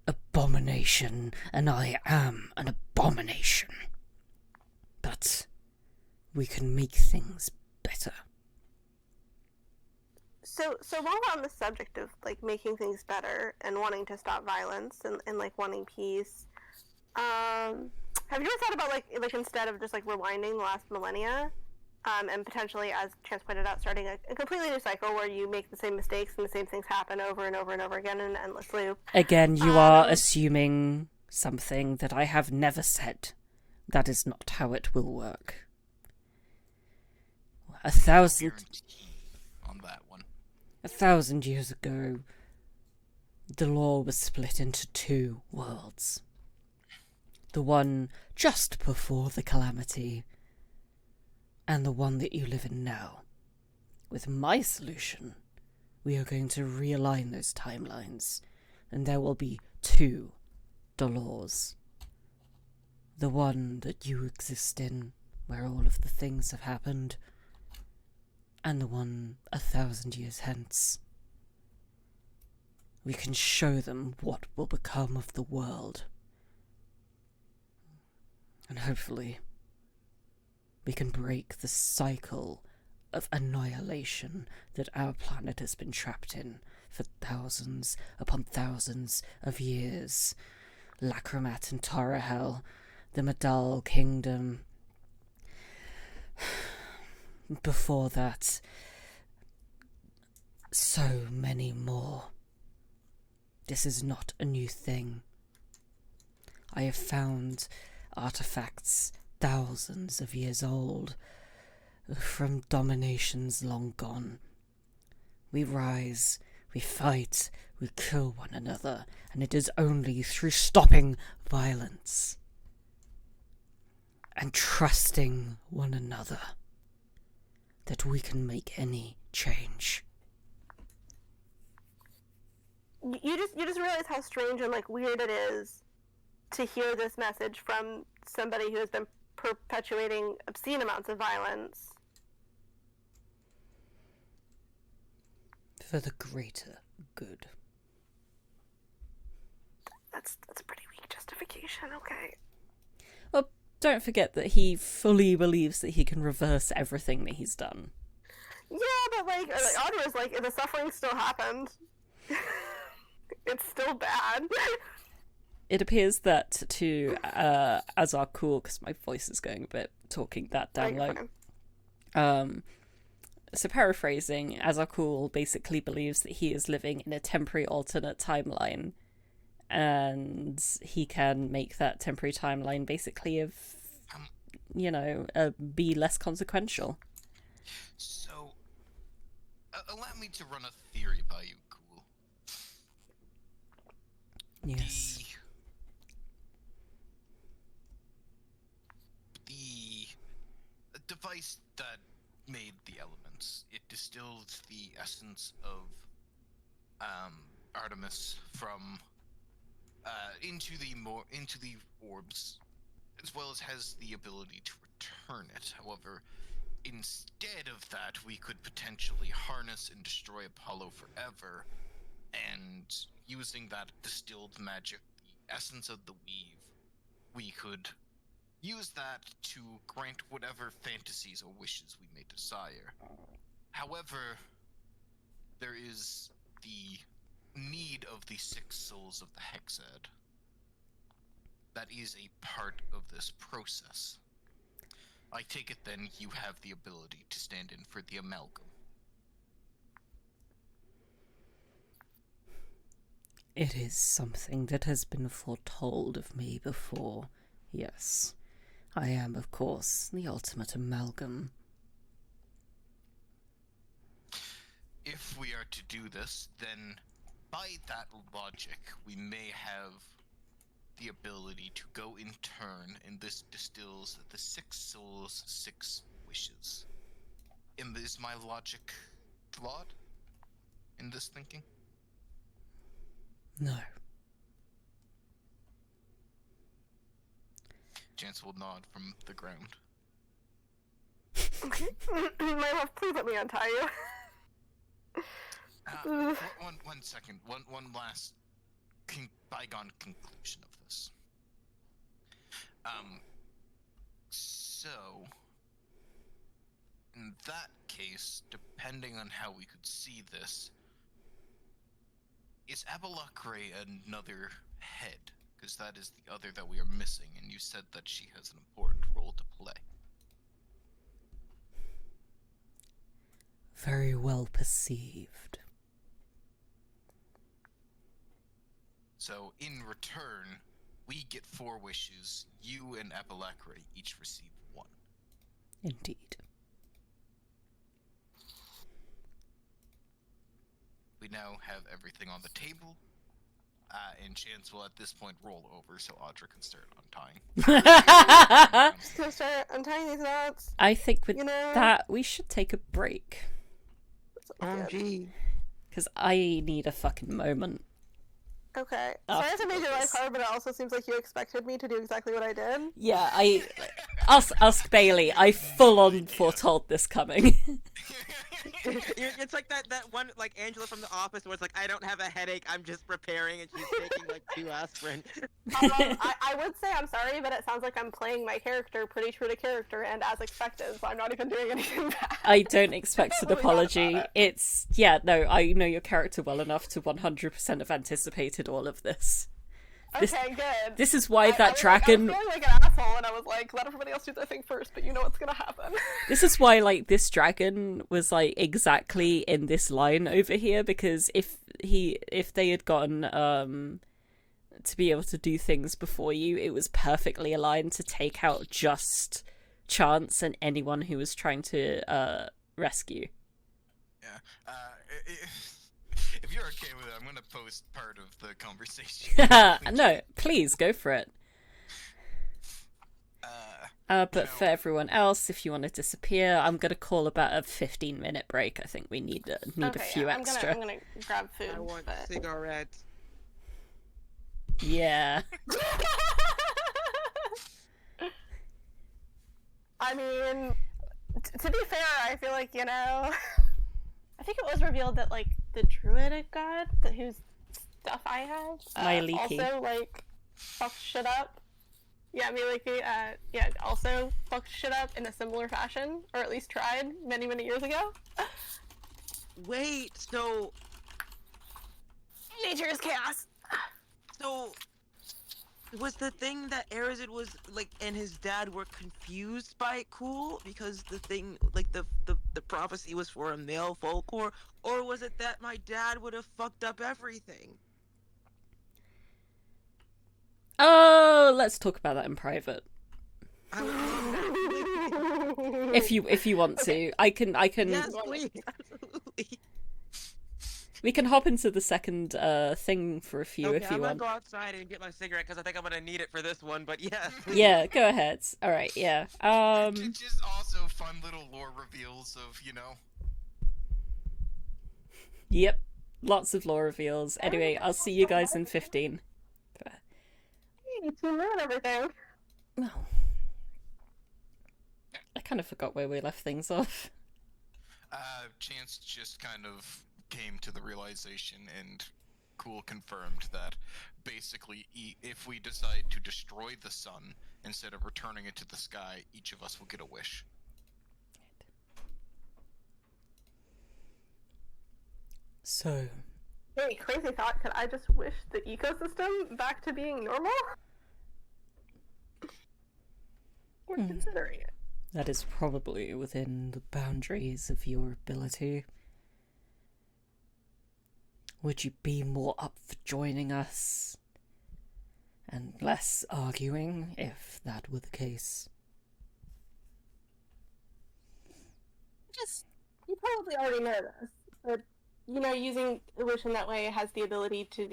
abomination, and I am an abomination. But we can make things better. So while we're on the subject of like making things better and wanting to stop violence and like wanting peace, have you ever thought about like instead of just like rewinding the last millennia, and potentially, as Chance pointed out, starting a completely new cycle where you make the same mistakes and the same things happen over and over and over again in an endless loop? Again, you are assuming something that I have never said. That is not how it will work. 1,000 on that one. 1,000 years ago, the law was split into two worlds. The one just before the calamity, and the one that you live in now. With my solution, we are going to realign those timelines, and there will be two laws. The one that you exist in, where all of the things have happened, and the one 1,000 years hence. We can show them what will become of the world. And hopefully, we can break the cycle of annihilation that our planet has been trapped in for thousands upon thousands of years. Lacrimat and Tarahel, the Medal Kingdom. Before that, so many more. This is not a new thing. I have found artifacts thousands of years old from dominations long gone. We rise, we fight, we kill one another, and it is only through stopping violence and trusting one another that we can make any change. You just realize how strange and like weird it is to hear this message from somebody who has been perpetuating obscene amounts of violence. For the greater good. That's a pretty weak justification, okay. Well, don't forget that he fully believes that he can reverse everything that he's done. Yeah, but like Audra's like, if the suffering still happened, it's still bad. It appears that to Azar Cool, because my voice is going a bit talking that down low. So paraphrasing, Azar Cool basically believes that he is living in a temporary alternate timeline, and he can make that temporary timeline basically of, be less consequential. So, allow me to run a theory by you, Cool. Yes. The device that made the elements, it distilled the essence of Artemis from into the orbs, as well as has the ability to return it. However, instead of that, we could potentially harness and destroy Apollo forever, and using that distilled magic, the essence of the weave, we could use that to grant whatever fantasies or wishes we may desire. However, there is the need of the 6 souls of the Hexad. That is a part of this process. I take it then you have the ability to stand in for the amalgam. It is something that has been foretold of me before, yes. I am, of course, the ultimate amalgam. If we are to do this, then by that logic, we may have the ability to go in turn, and this distills the 6 souls' 6 wishes. Is my logic flawed in this thinking? No. Chance will nod from the ground. My love, please let me untie you. One second. One last bygone conclusion of this. So, in that case, depending on how we could see this, is Abalakre another head? Because that is the other that we are missing, and you said that she has an important role to play. Very well perceived. So, in return, we get 4 wishes. You and Abalakre each receive 1. Indeed. We now have everything on the table. And Chance will at this point roll over so Audra can start untying. Just gonna start untying these knots. I think with that, we should take a break. OMG. Because I need a fucking moment. Okay. Sorry if I made your life hard, but it also seems like you expected me to do exactly what I did. Yeah, ask Bailey. I full on foretold this coming. It's like that one, like Angela from The Office, where it's like, I don't have a headache, I'm just preparing, and she's taking like 2 aspirin. I would say I'm sorry, but it sounds like I'm playing my character pretty true to character and as expected, so I'm not even doing anything bad. I don't expect an apology. I know your character well enough to 100% have anticipated all of this. Okay, good. This is why that dragon... I was feeling like an asshole, and I was like, let everybody else do their thing first, but you know what's gonna happen. This is why, like, this dragon was, like, exactly in this line over here, because if they had gotten, to be able to do things before you, it was perfectly aligned to take out just Chance and anyone who was trying to, rescue. Yeah, if you're okay with it, I'm gonna post part of the conversation. No, please, go for it. But for everyone else, if you want to disappear, I'm gonna call about a 15-minute break. I think we need a few extra. I'm gonna grab food. I want cigarettes. Yeah. I mean, to be fair, I feel like, I think it was revealed that, like, the druid god, whose stuff I have, also, like, fucked shit up. Yeah, Miliki, also fucked shit up in a similar fashion, or at least tried many, many years ago. Wait, so... Nature is chaos! So... Was the thing that Arazid was, like, and his dad were confused by it cool? Because the thing, like, the prophecy was for a male Folkor? Or was it that my dad would have fucked up everything? Oh, let's talk about that in private. I would love that. If you want to, I can. Yes, please, absolutely. We can hop into the second thing for a few Okay, if you I'm gonna want. go outside and get my cigarette because I think I'm gonna need it for this one. But yes, please. Yeah, go ahead. All right, yeah. Just also fun little lore reveals of, Yep, lots of lore reveals. Anyway, I'll see you guys in 15. You to learn everything. Oh. I kind of forgot where we left things off. Chance just kind of came to the realization, and Cool confirmed that basically if we decide to destroy the sun instead of returning it to the sky, each of us will get a wish. So... Hey, crazy thought, could I just wish the ecosystem back to being normal? We're considering it. That is probably within the boundaries of your ability. Would you be more up for joining us? And less arguing, if that were the case? You probably already know this, but, using wish in that way has the ability to,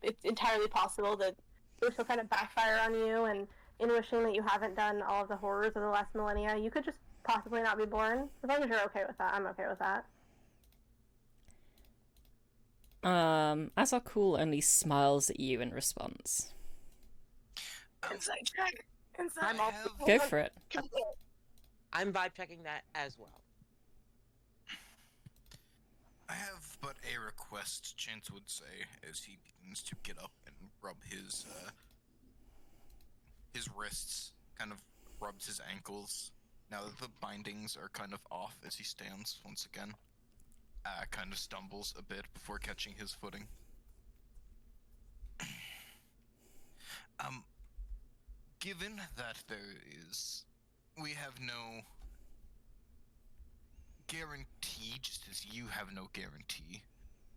it's entirely possible that wish will kind of backfire on you, and in wishing that you haven't done all of the horrors of the last millennia, you could just possibly not be born. As long as you're okay with that, I'm okay with that. Azarcool only smiles at you in response. Insight check. I'm also Go for it. I'm vibe checking that as well. I have but a request, Chance would say, as he begins to get up and rub his wrists, kind of rubs his ankles. Now that the bindings are kind of off as he stands once again. Kind of stumbles a bit before catching his footing. Given that we have no guarantee, just as you have no guarantee,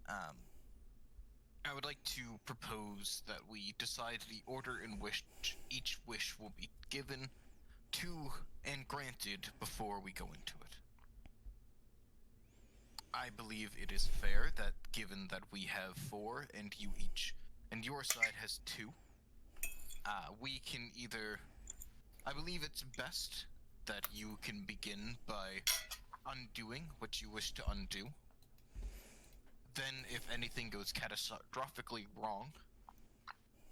I would like to propose that we decide the order in which each wish will be given to and granted before we go into it. I believe it is fair that, given that we have 4 and you each, and your side has 2, we can either... I believe it's best that you can begin by undoing what you wish to undo. Then, if anything goes catastrophically wrong,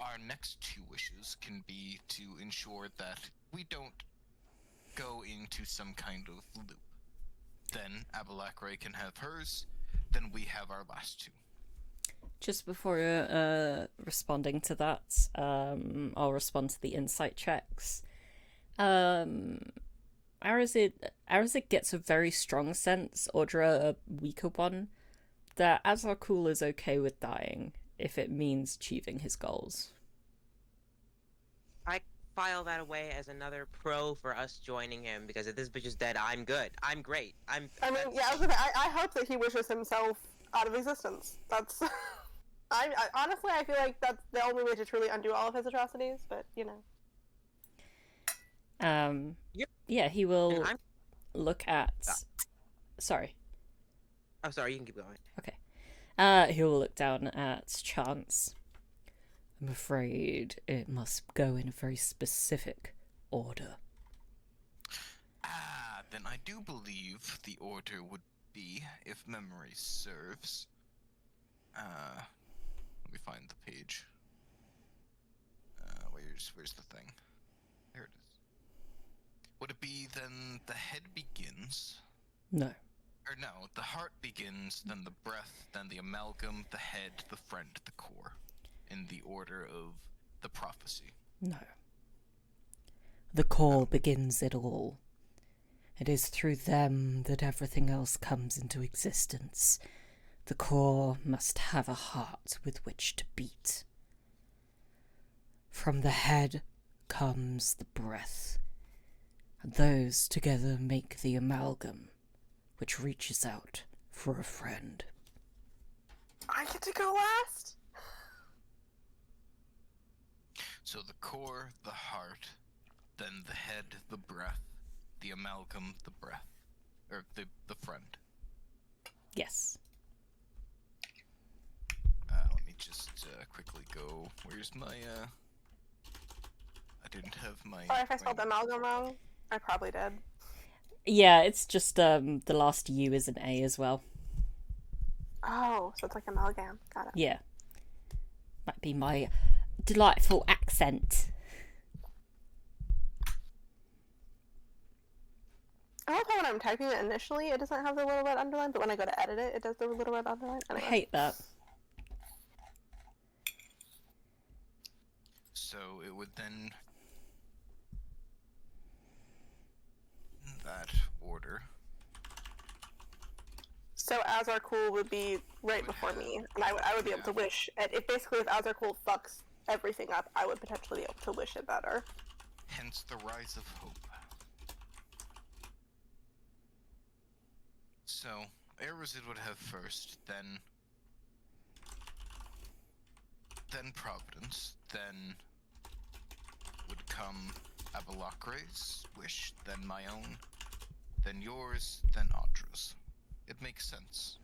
our next 2 wishes can be to ensure that we don't go into some kind of loop. Then Abalakre can have hers, then we have our last 2. Just before responding to that, I'll respond to the insight checks. Arazid gets a very strong sense, Audra a weaker one, that Azarcool is okay with dying if it means achieving his goals. I file that away as another pro for us joining him, because if this bitch is dead, I'm good. I'm great. I hope that he wishes himself out of existence. That's... honestly, I feel like that's the only way to truly undo all of his atrocities, but, Yeah, he will look at... Sorry. I'm sorry, you can keep going. Okay. He will look down at Chance. I'm afraid it must go in a very specific order. Then I do believe the order would be, if memory serves... let me find the page. Where's the thing? There it is. Would it be then the head begins? No. Or no, the heart begins, then the breath, then the amalgam, the head, the friend, the core. In the order of the prophecy. No. The core begins it all. It is through them that everything else comes into existence. The core must have a heart with which to beat. From the head comes the breath. And those together make the amalgam, which reaches out for a friend. I get to go last? So the core, the heart, then the head, the breath, the amalgam, the breath, or the friend. Yes. Let me just quickly go. Where's my I didn't have my. Sorry if I spelled amalgam wrong. I probably did. Yeah, it's just the last U is an A as well. Oh, so it's like amalgam. Got it. Yeah. Might be my delightful accent. I like how when I'm typing it initially, it doesn't have the little red underline, but when I go to edit it, it does the little red underline. Anyway. I hate that. So it would then. That order. So Azarkul would be right before me, and I would be able to wish. If basically if Azarkul fucks everything up, I would potentially be able to wish it better. Hence the rise of hope. So Arazid would have first, then Providence, then would come Abalakre's wish, then my own, then yours, then Audra's. It makes sense.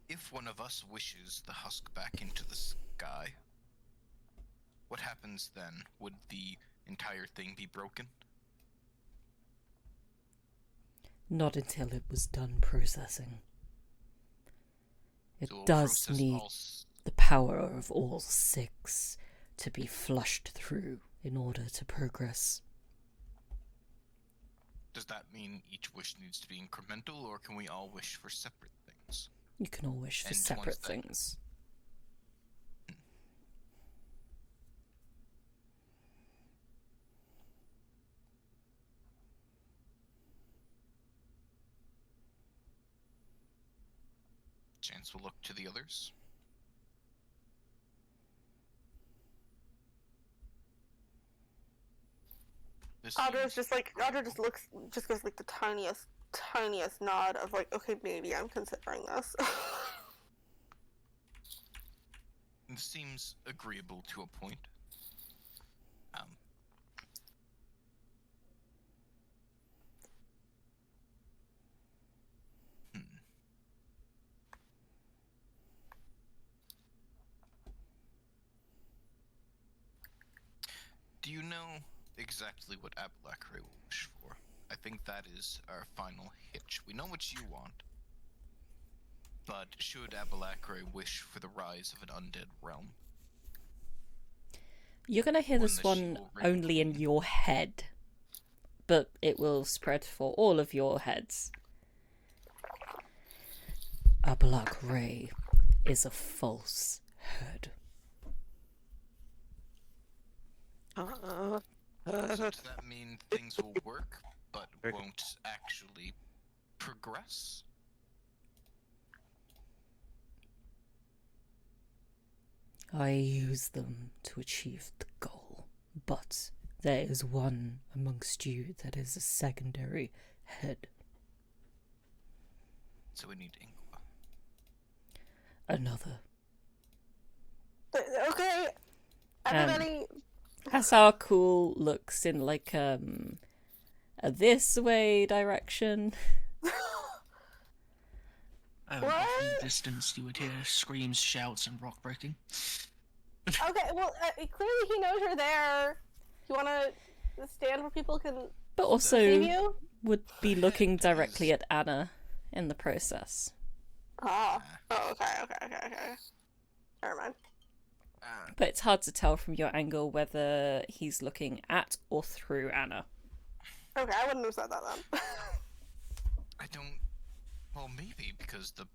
If one of us wishes the husk back into the sky, what happens then? Would the entire thing be broken? Not until it was done processing. It So we'll does process need all the power of all 6 to be flushed through in order to progress. Does that mean each wish needs to be incremental, or can we all wish for separate things? You can all wish for And separate once that- things. Chance will look to the others. Audra just gives like the tiniest nod of like, okay, maybe I'm considering this. It seems agreeable to a point. Do you know exactly what Abalakre will wish for? I think that is our final hitch. We know what you want. But should Abalakre wish for the rise of an undead realm? You're going to hear this that she one will ring only in your head, but it will spread for all of your heads. Abalakre is a false head. So does that mean things will work, but won't actually progress? I use them to achieve the goal, but there is one amongst you that is a secondary head. So we need Inqua. Another. Okay, everybody. That's how cool looks in like a this way direction. Off in the distance, you would hear screams, shouts, and rock breaking. Okay, well, clearly he knows you're there. You want to stand where people can But see also you? would be looking directly at Anna in the process. Oh, okay. Never mind. But it's hard to tell from your angle whether he's looking at or through Anna. Okay, I wouldn't have said that then. I don't... Well, maybe, because the...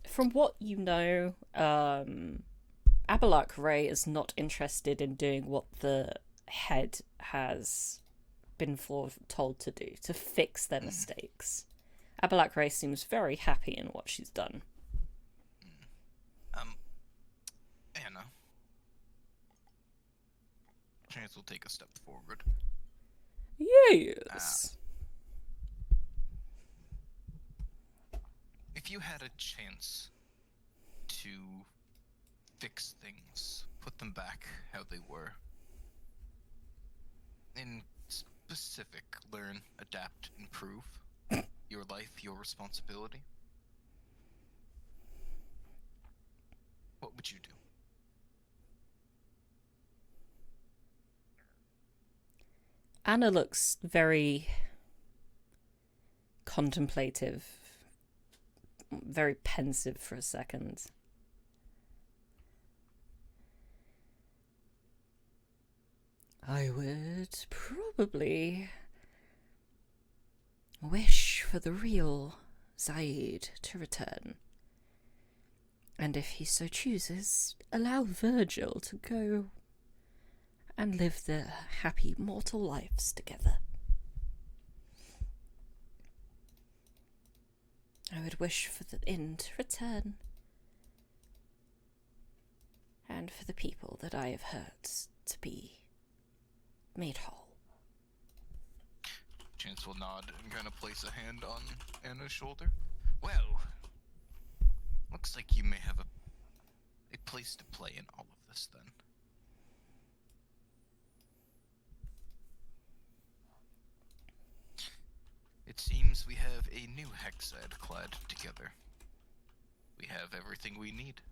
From what you know, Abalakre is not interested in doing what the head has been told to do, to fix their mistakes. Abalakre seems very happy in what she's done. Anna, Chance will take a step forward. Yes. If you had a chance to fix things, put them back how they were, in specific, learn, adapt, improve your life, your responsibility, what would you do? Anna looks very contemplative, very pensive for a second. I would probably wish for the real Zaid to return. And if he so chooses, allow Virgil to go and live their happy mortal lives together. I would wish for the inn to return, and for the people that I have hurt to be made whole. Chance will nod and kind of place a hand on Anna's shoulder. Well, looks like you may have a place to play in all of this then. It seems we have a new Hexad clad together. We have everything we need.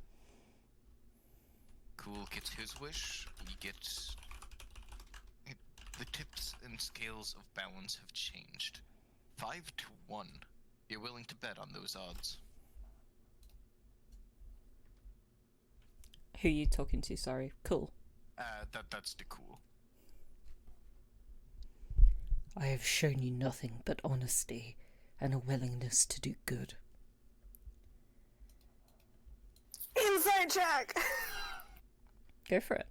Cool gets his wish, we get... The tips and scales of balance have changed. 5-1. You're willing to bet on those odds? Who are you talking to, sorry? Cool. That's the Cool. I have shown you nothing but honesty and a willingness to do good. Insight check! Go for it.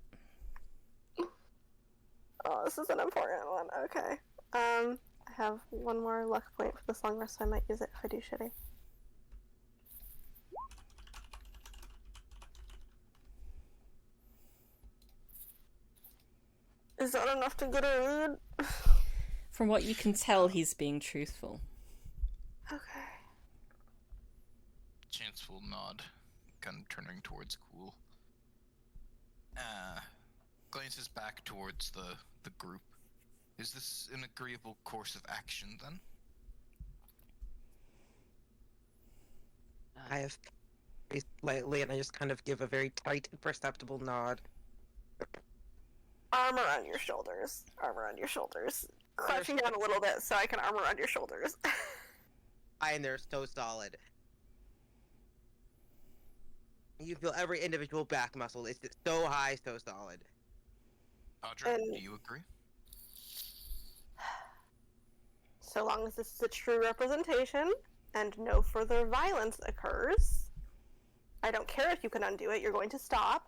Oh, this is an important one. Okay. I have one more luck point for this long rest, so I might use it if I do shitty. Is that enough to get a read? From what you can tell, he's being truthful. Okay. Chance will nod, kind of turning towards Cool. Glances back towards the group. Is this an agreeable course of action, then? I have very slightly, and I just kind of give a very tight and perceptible nod. Arm around your shoulders. Arm around your shoulders. Crouching down a little bit so I can arm around your shoulders. And they're so solid. You feel every individual back muscle. It's so high, so solid. Audra, do you agree? So long as this is a true representation and no further violence occurs, I don't care if you can undo it, you're going to stop.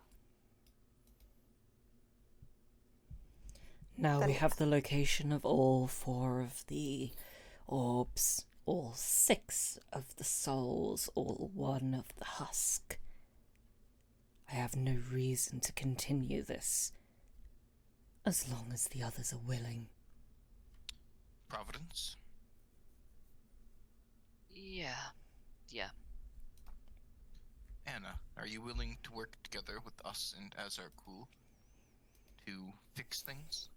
Now Then we yes. have the location of all 4 of the orbs, all 6 of the souls, all 1 of the husk. I have no reason to continue this, as long as the others are willing. Providence? Yeah. Anna, are you willing to work together with us and Azar Cool to fix things?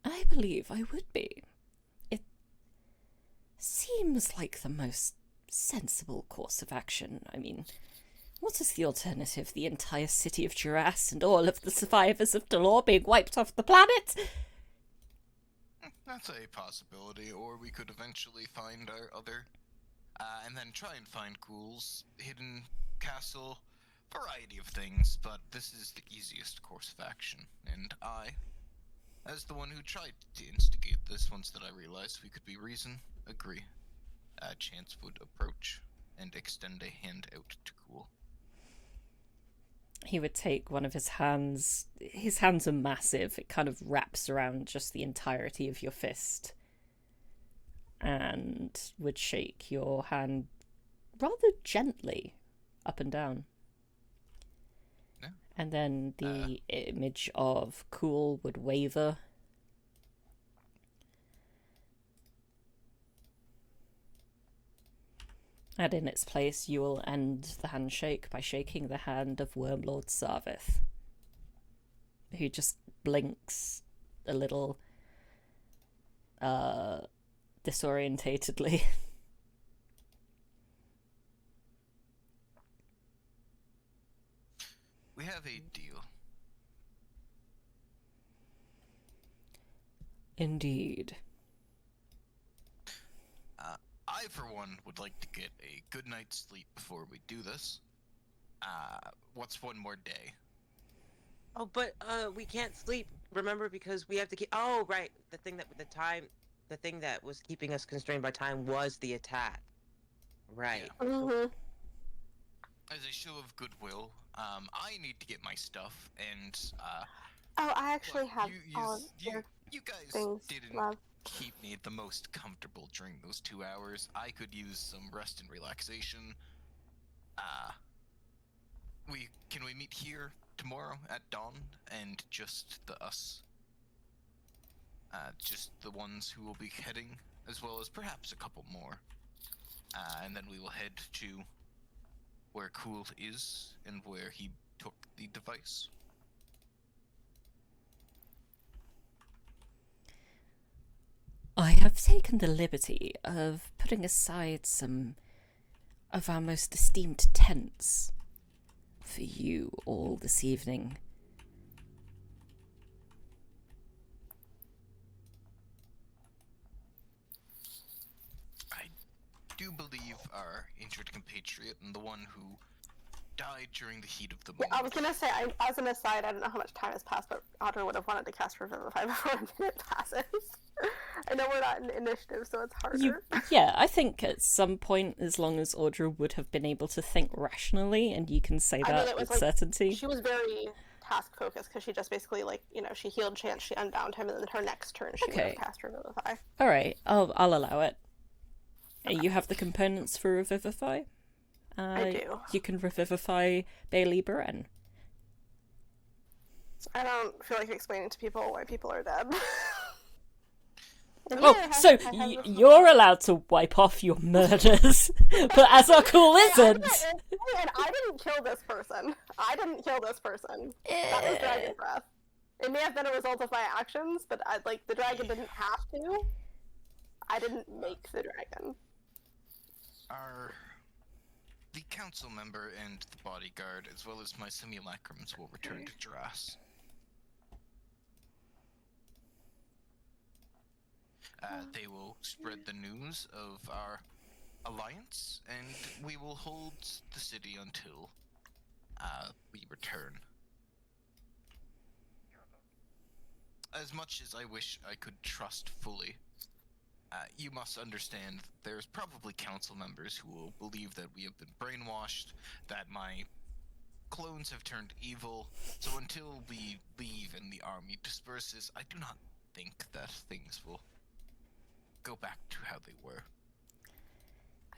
I believe I would be. It seems like the most sensible course of action. I mean, what is the alternative? The entire city of Duras and all of the survivors of Delor being wiped off the planet? That's a possibility, or we could eventually find our other, and then try and find Cool's hidden castle, variety of things, but this is the easiest course of action, and I, as the one who tried to instigate this once that I realized we could be reason, agree. Chance would approach and extend a hand out to Cool. He would take one of his hands. His hands are massive. It kind of wraps around just the entirety of your fist. And would shake your hand rather gently up and down. Yeah. And then the image of cool would waver. And in its place, you will end the handshake by shaking the hand of Wormlord Sarvith, who just blinks a little disorientatedly. We have a deal. Indeed. I, for one, would like to get a good night's sleep before we do this. What's one more day? Oh, but we can't sleep. Remember, because we have to keep. Oh, right. The thing that was keeping us constrained by time was the attack. Right. Yeah. Mm-hmm. As a show of goodwill, I need to get my stuff, and Oh, I actually have all of you your guys things, didn't love. keep me the most comfortable during those 2 hours. I could use some rest and relaxation. Can we meet here tomorrow at dawn, and just the us? Just the ones who will be heading, as well as perhaps a couple more. And then we will head to where Cool is and where he took the device. I have taken the liberty of putting aside some of our most esteemed tents for you all this evening. I do believe our injured compatriot and the one who died during the heat of the Yeah, moment. I was gonna say, as an aside, I don't know how much time has passed, but Audra would have wanted to cast Revivify before a minute passes. I know we're not in initiative, so it's harder. Yeah, I think at some point, as long as Audra would have been able to think rationally, and you can say that with certainty. She was very task focused because she just basically, she healed Chance, she unbound him, and then her next turn she would have cast Revivify. Alright, I'll allow it. Okay. You have the components for Revivify? I do. You can Revivify Bailey Bren. I don't feel like explaining to people why people are dead. You're allowed to wipe off your murders, but as our Cool isn't. And I didn't kill this person. That was dragon breath. It may have been a result of my actions, but the dragon didn't have to. I didn't make the dragon. The council member and the bodyguard, as well as my simulacrums, will return to Duras. They will spread the news of our alliance, and we will hold the city until we return. As much as I wish I could trust fully, you must understand there's probably council members who will believe that we have been brainwashed, that my clones have turned evil, so until we leave and the army disperses, I do not think that things will go back to how they were.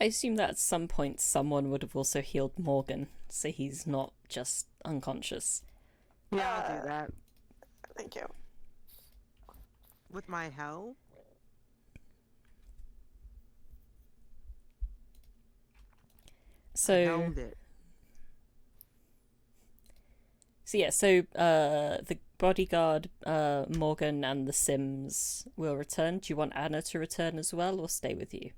I assume that at some point someone would have also healed Morgan, so he's not just unconscious. Yeah, I'll do that. Thank you. With my help? So the bodyguard, Morgan, and the Sims will return. Do you want Anna to return as well, or stay with you?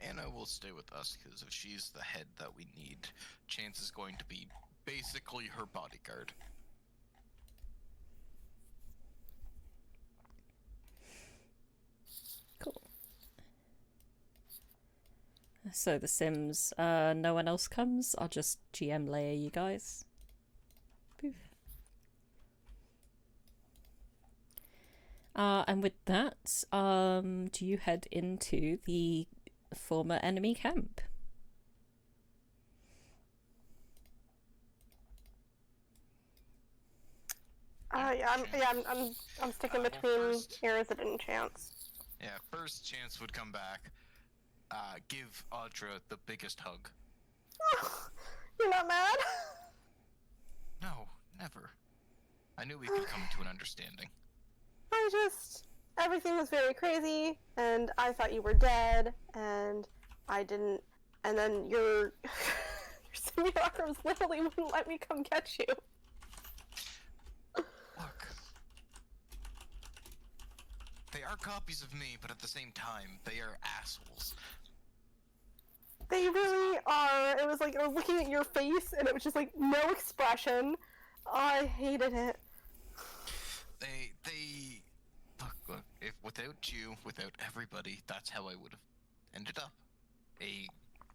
Anna will stay with us, because if she's the head that we need, Chance is going to be basically her bodyguard. Cool. So the Sims, no one else comes? I'll just GM layer you guys. Poof. And with that, do you head into the former enemy camp? I'm sticking between Arazid and Chance. Yeah, first Chance would come back, give Audra the biggest hug. You're not mad? No, never. I knew we could come to an understanding. Everything was very crazy, and I thought you were dead, and I didn't, and then your simulacrums literally wouldn't let me come get you. Look. They are copies of me, but at the same time, they are assholes. They really are. It was like, I was looking at your face, and it was just like, no expression. Oh, I hated it. Look, if without you, without everybody, that's how I would have ended up. A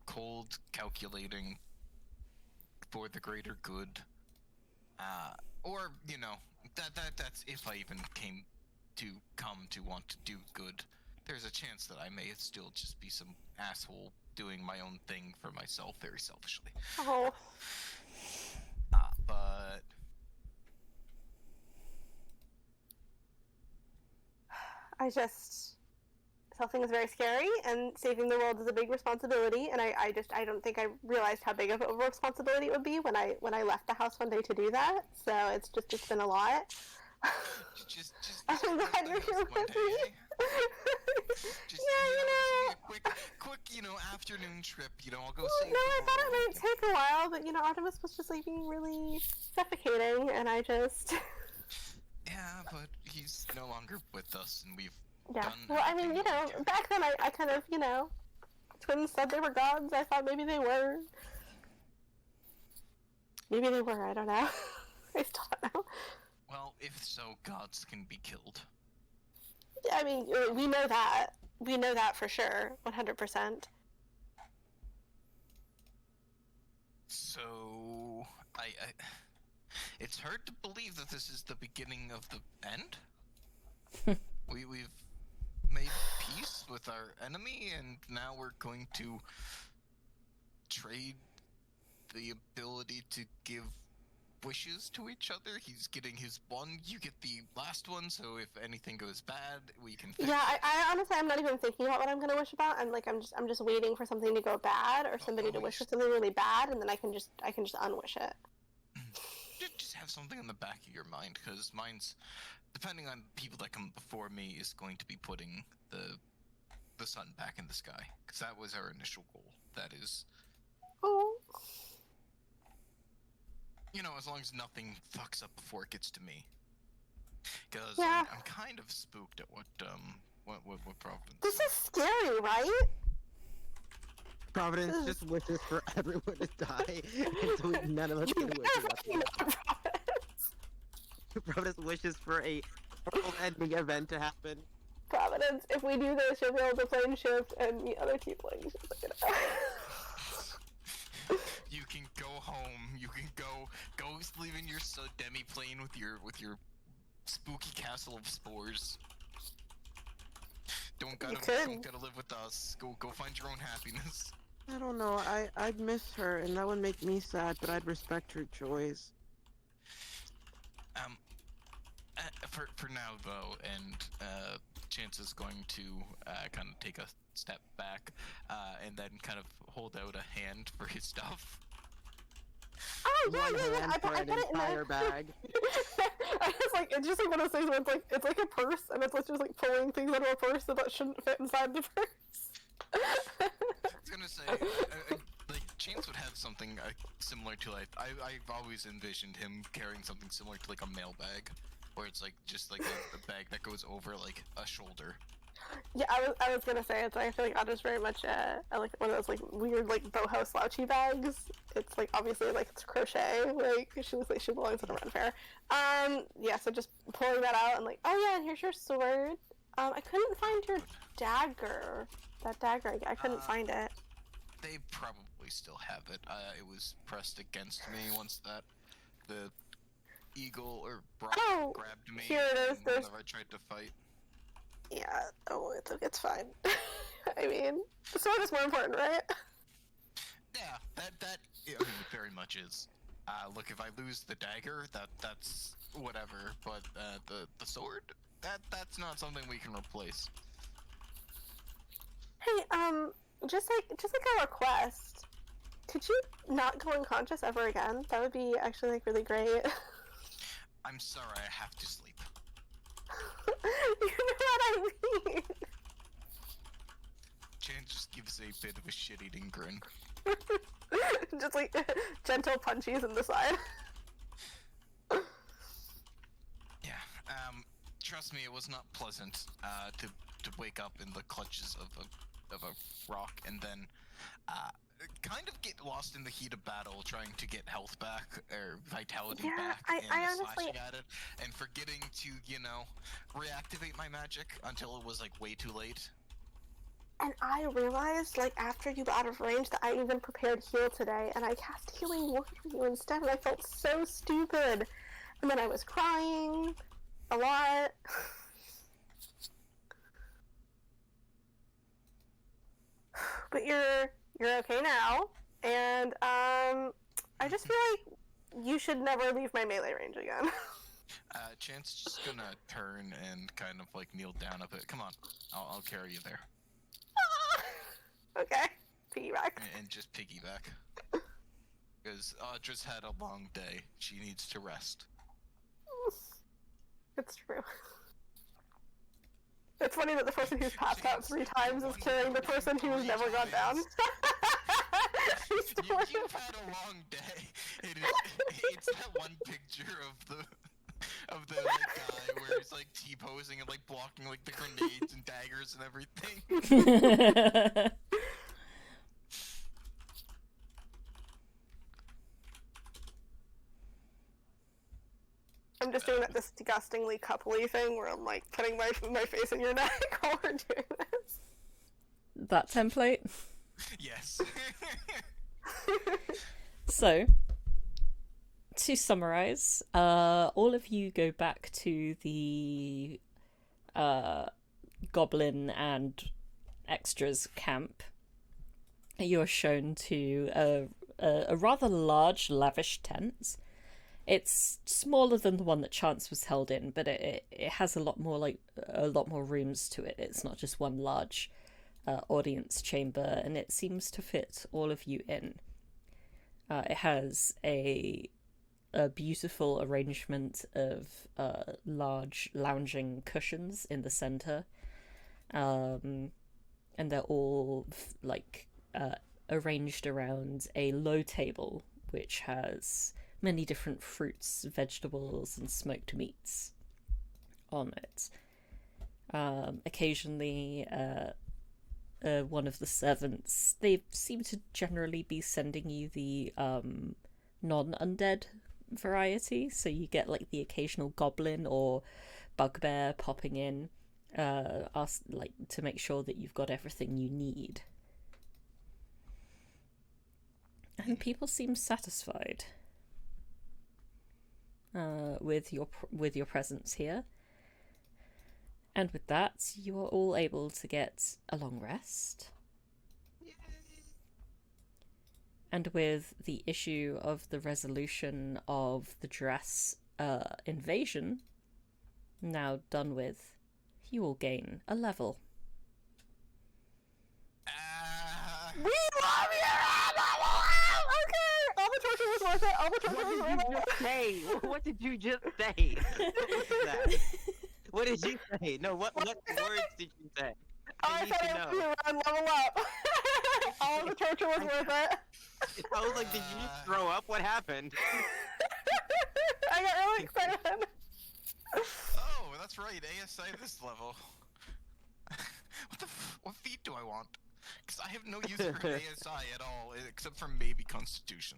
cold, calculating, for the greater good, or, you know, that's if I even come to want to do good. There's a chance that I may still just be some asshole doing my own thing for myself very selfishly. Oh. But... Something was very scary, and saving the world is a big responsibility, and I don't think I realized how big of a responsibility it would be when I left the house one day to do that, so it's been a lot. I'm glad you're here with me. Quick, afternoon trip, I'll go save the world. I thought it might take a while, but, Artemis was just, being really suffocating, and I just... Yeah, but he's no longer with us, and we've done back then I kind of, twins said they were gods. I thought maybe they were. Maybe they were, I don't know. I still don't know. Well, if so, gods can be killed. Yeah, I mean, we know that. We know that for sure, 100%. So, it's hard to believe that this is the beginning of the end. We've made peace with our enemy, and now we're going to trade the ability to give wishes to each other. He's getting his one, you get the last one, so if anything goes bad, we can fix I honestly, I'm not even thinking about what I'm gonna wish about. I'm just waiting for something to go bad, or somebody to wish for something really bad, and then I can just unwish it. Just have something in the back of your mind, because mine's, depending on people that come before me, is going to be putting the sun back in the sky, because that was our initial goal. That is... Oh. As long as nothing fucks up before it gets to me. Because I'm kind of spooked at what Providence... This is scary, right? Providence just wishes for everyone to die, and so none of us can wish it. Providence wishes for a world-ending event to happen. Providence, if we do this, you'll be able to plane shift and meet other tieflings. You can go home. You can go live in your demi-plane with your spooky castle of spores. Don't gotta live with us. Go find your own happiness. I don't know. I'd miss her, and that would make me sad, but I'd respect her choice. For now though, and Chance is going to kind of take a step back, and then kind of hold out a hand for his stuff. Oh yeah, I put an entire bag. It's just like one of those things where it's like a purse, and it's just like pulling things out of a purse that shouldn't fit inside the purse. I was gonna say, Chance would have something similar to I've always envisioned him carrying something similar to a mailbag, where it's just a bag that goes over a shoulder. Yeah, I was gonna say, I feel like Audra's very much like one of those weird boho slouchy bags. It's obviously it's crochet, she looks like she belongs at a run fair. Yeah, so just pulling that out and oh yeah, and here's your sword. I couldn't find your dagger. That dagger, I couldn't find it. They probably still have it. It was pressed against me once the eagle or grabbed me. Here it is. Whenever I tried to fight. Yeah, it's fine. I mean, the sword is more important, right? Yeah, that it very much is. Look, if I lose the dagger, that's whatever, but the sword, that's not something we can replace. Hey, just like a request. Could you not go unconscious ever again? That would be actually like really great. I'm sorry, I have to sleep. You know what I mean? Jan just gives a bit of a shit-eating grin. Just like gentle punchies in the side. Yeah, trust me, it was not pleasant to wake up in the clutches of a rock and then kind of get lost in the heat of battle trying to get health back or vitality back I and honestly... slashing at it and forgetting to, you know, reactivate my magic until it was like way too late. And I realized, like, after you got out of range that I even prepared heal today, and I cast healing word for you instead, and I felt so stupid. And then I was crying a lot. But you're okay now, and I just feel like you should never leave my melee range again. Chance just gonna turn and kind of like kneel down a bit. Come on, I'll carry you there. Okay, piggyback. And just piggyback. Because Audra's had a long day. She needs to rest. It's true. It's funny that the person who's passed out 3 times is carrying the person who's never gone down. You've had a long day. It's that one picture of the like, guy where he's like T-posing and like blocking like the grenades and daggers and everything. I'm just doing that disgustingly coupley thing where I'm like putting my face in your neck while we're doing this. That template? Yes. So, to summarize, all of you go back to the goblin and extras camp. You're shown to a rather large, lavish tent. It's smaller than the one that Chance was held in, but it has a lot more rooms to it. It's not just one large audience chamber, and it seems to fit all of you in. It has a beautiful arrangement of large lounging cushions in the center, and they're all arranged around a low table which has many different fruits, vegetables, and smoked meats on it. Occasionally, one of the servants, they seem to generally be sending you the non-undead variety, so you get like the occasional goblin or bugbear popping in, to make sure that you've got everything you need. And people seem satisfied with your presence here. And with that, you are all able to get a long rest. Yay. And with the issue of the resolution of the dress invasion now done with, you will gain a level. We love you! Okay! All the torture was worth it. All the torture was worth it. What did you just say? What was that? What did you say? No, what words did you say? I said I was and level up. All the torture was worth it. I was like, did you just throw up? What happened? I got really excited. Oh, that's right, ASI this level. What feat do I want? Because I have no use for ASI at all, except for maybe Constitution.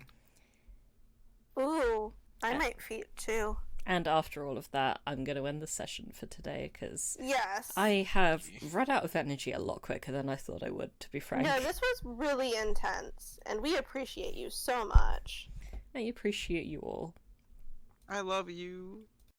Ooh, I might feat too. And after all of that, I'm going to end the session for today, because yes, I have run out of energy a lot quicker than I thought I would, to be frank. No, this was really intense, and we appreciate you so much. I appreciate you all. I love you.